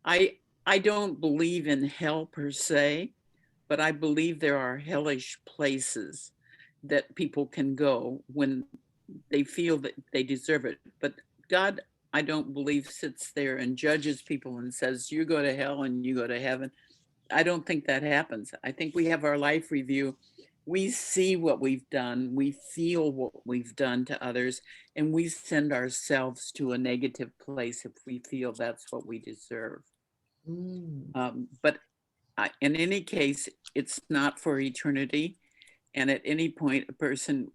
I I don't believe in hell per se, but I believe there are hellish places that people can go when they feel that they deserve it. But God, I don't believe sits there and judges people and says, you go to hell and you go to heaven. I don't think that happens. I think we have our life review. We see what we've done, we feel what we've done to others, and we send ourselves to a negative place if we feel that's what we deserve.
Mm.
But in any case, it's not for eternity. And at any point, a person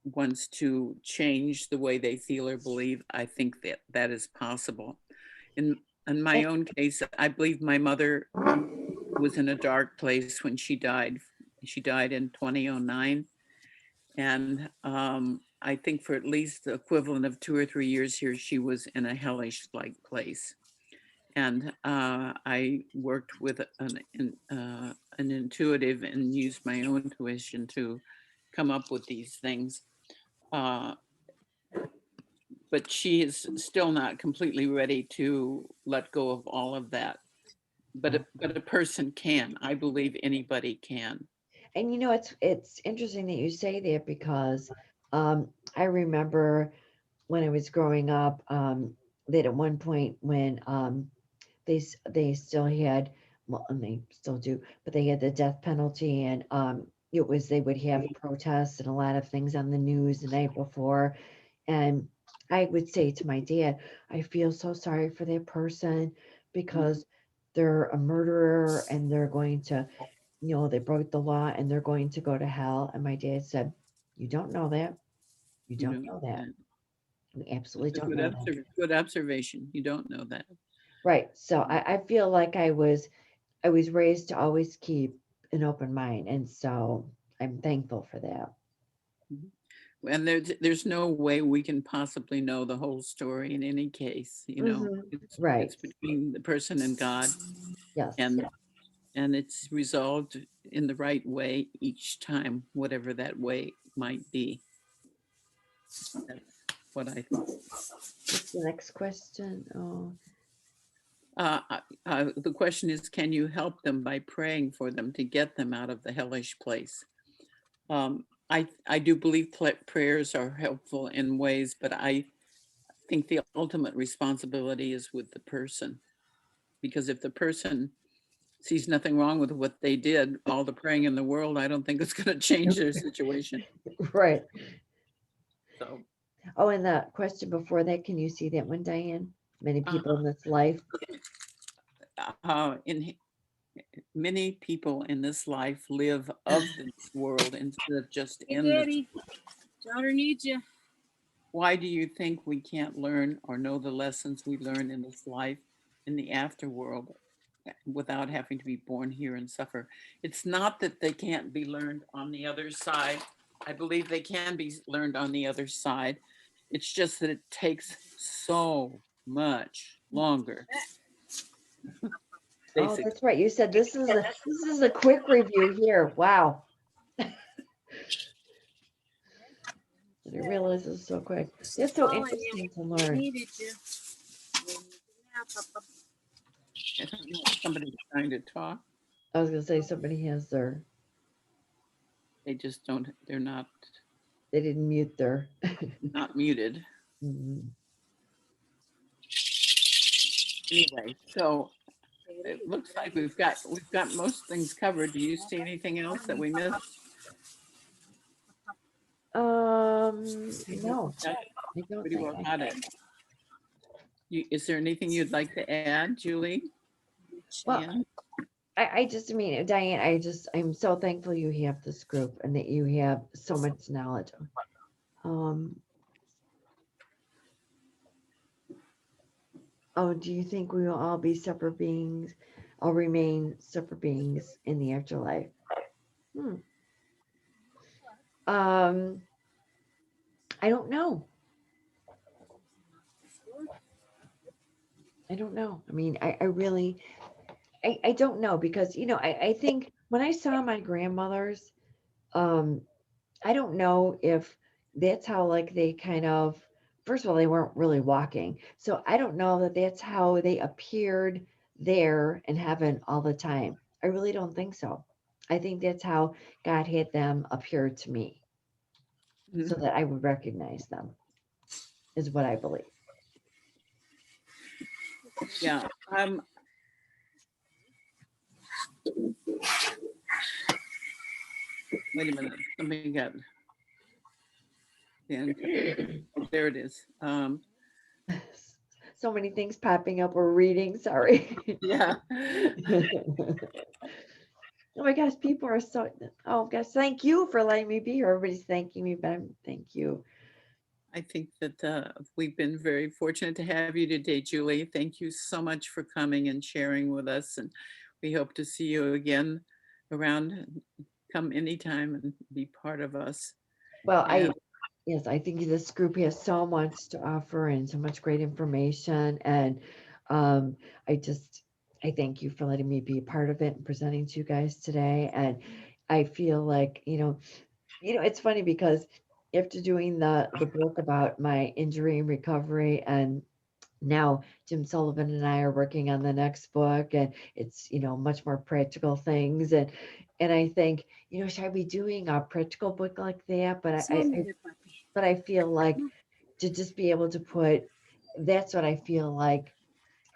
wants to change the way they feel or believe, I think that that is possible. In in my own case, I believe my mother was in a dark place when she died. She died in 2009. And I think for at least the equivalent of 2 or 3 years here, she was in a hellish like place. And I worked with an intuitive and used my own intuition to come up with these things. Uh, but she is still not completely ready to let go of all of that. But a person can. I believe anybody can.
And it's interesting that you say that because I remember when I was growing up, that at one point when they still had well, and they still do, but they had the death penalty, and they would have protests and a lot of things on the news the night before. And I would say to my dad, I feel so sorry for that person because they're a murderer and they're going to, they broke the law and they're going to go to hell. And my dad said, you don't know that. You
You
don't know that. We absolutely
That's a
don't know that.
good observation. You don't know that.
Right. So I feel like I was raised to always keep an open mind. And so I'm thankful for that.
And there's no way we can possibly know the whole story in any case,
Right.
It's between the person and God,
Yes.
and it's resolved in the right way each time, whatever that way might be. That's what I think.
What's the next question? Oh,
The question is, can you help them by praying for them to get them out of the hellish place? I do believe prayers are helpful in ways, but I think the ultimate responsibility is with the person. Because if the person sees nothing wrong with what they did, all the praying in the world, I don't think it's going to change their situation.
right.
So,
Oh, and the question before that, can you see that one, Diane? Many people in this life.
Many people in this life live of this world instead of just
Hey,
in this.
Daddy, daughter needs you.
Why do you think we can't learn or know the lessons we learn in this life, in the afterworld, without having to be born here and suffer? It's not that they can't be learned on the other side. I believe they can be learned on the other side. It's just that it takes so much longer.
Oh, that's right. You said this is a quick review here. Wow. I didn't realize it was so quick. It's so interesting to learn.
Needed you.
I don't know if somebody's trying to talk.
I was gonna say somebody has their.
They just don't. They're not.
They didn't mute their.
Not muted. Anyway, so it looks like we've got most things covered. Do you see anything else that we missed?
No, I don't
Pretty well
think.
got it. Is there anything you'd like to add, Julie?
Well, I just mean, Diane, I'm so thankful you have this group and that you have so much knowledge. Oh, do you think we will all be separate beings? I'll remain separate beings in the afterlife. I don't know. I don't know. I mean, I really, I don't know because, I think when I saw my grandmothers, I don't know if that's how like they kind of, first of all, they weren't really walking. So I don't know that that's how they appeared there in heaven all the time. I really don't think so. I think that's how God had them appear to me so that I would recognize them, is what I believe.
Yeah. Wait a minute. Somebody got. Yeah, there it is.
So many things popping up. We're reading. Sorry.
Yeah.
Oh my gosh, people are so. Oh gosh, thank you for letting me be here. Everybody's thanking me, but thank you.
I think that we've been very fortunate to have you today, Julie. Thank you so much for coming and sharing with us. And we hope to see you again around. Come anytime and be part of us.
Well, yes, I think this group has so much to offer and so much great information. And I thank you for letting me be a part of it and presenting to you guys today. And I feel like, it's funny because after doing the book about my injury and recovery, and now Jim Sullivan and I are working on the next book, and it's, much more practical things. And I think, should I be doing a practical book like that? But I feel like to just be able to put, that's what I feel like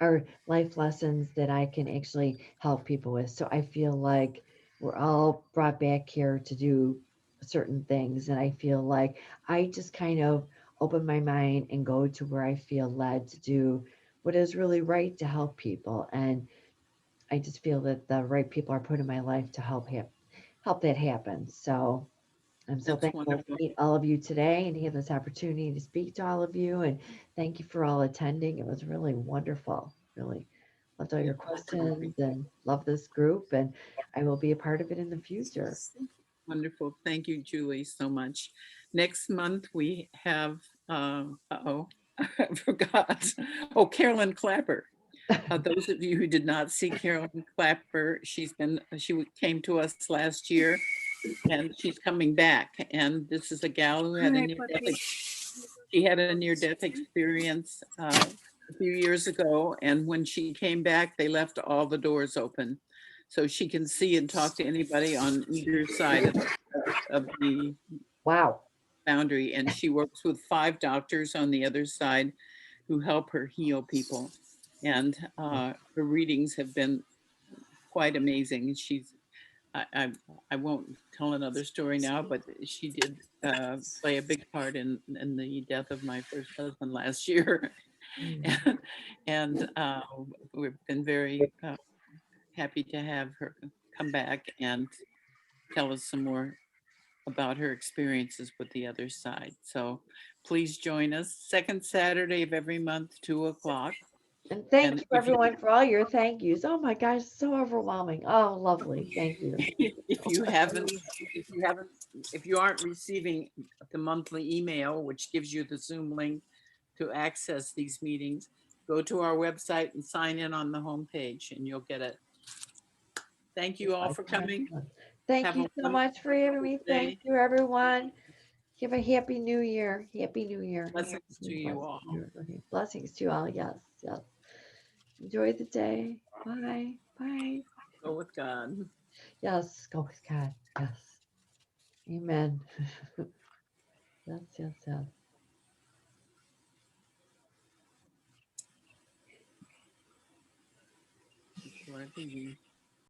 are life lessons that I can actually help people with. So I feel like we're all brought back here to do certain things. And I feel like I just kind of open my mind and go to where I feel led to do what is really right to help people. And I just feel that the right people are put in my life to help that happen. So I'm so
That's
thankful
wonderful.
to meet all of you today and have this opportunity to speak to all of you. And thank you for all attending. It was really wonderful. Really loved all your questions and love this group. And I will be a part of it in the future.
Wonderful. Thank you, Julie, so much. Next month, we have, uh-oh, I forgot. Oh, Carolyn Clapper. Those of you who did not see Carolyn Clapper, she came to us last year and she's coming back. And this is a gal who had a
Hi,
near-death
Puppy.
she had a near-death experience a few years ago, and when she came back, they left all the doors open, so she can see and talk to anybody on either side of the
Wow.
boundary. And she works with 5 doctors on the other side who help her heal people. And her readings have been quite amazing. I won't tell another story now, but she did play a big part in the death of my first husband last year.
Mm.
And we've been very happy to have her come back and tell us some more about her experiences with the other side. So please join us second Saturday of every month, 2:00.
And thank
And
you everyone for all your thank yous. Oh my gosh, so overwhelming. Oh, lovely. Thank you.
if you haven't, if you aren't receiving the monthly email, which gives you the Zoom link to access these meetings, go to our website and sign in on the homepage and you'll get it. Thank you all for coming.
Thank
Have
you
a
so much for having me. Thank
day.
you, everyone. Have a happy new year. Happy new year.
Blessings to you all.
Blessings to you all. Yes. Yes. Enjoy the day. Bye. Bye.
Go with God.
Yes. Go with God. Yes. Amen. Yes. Yes. Yes.
Worthy we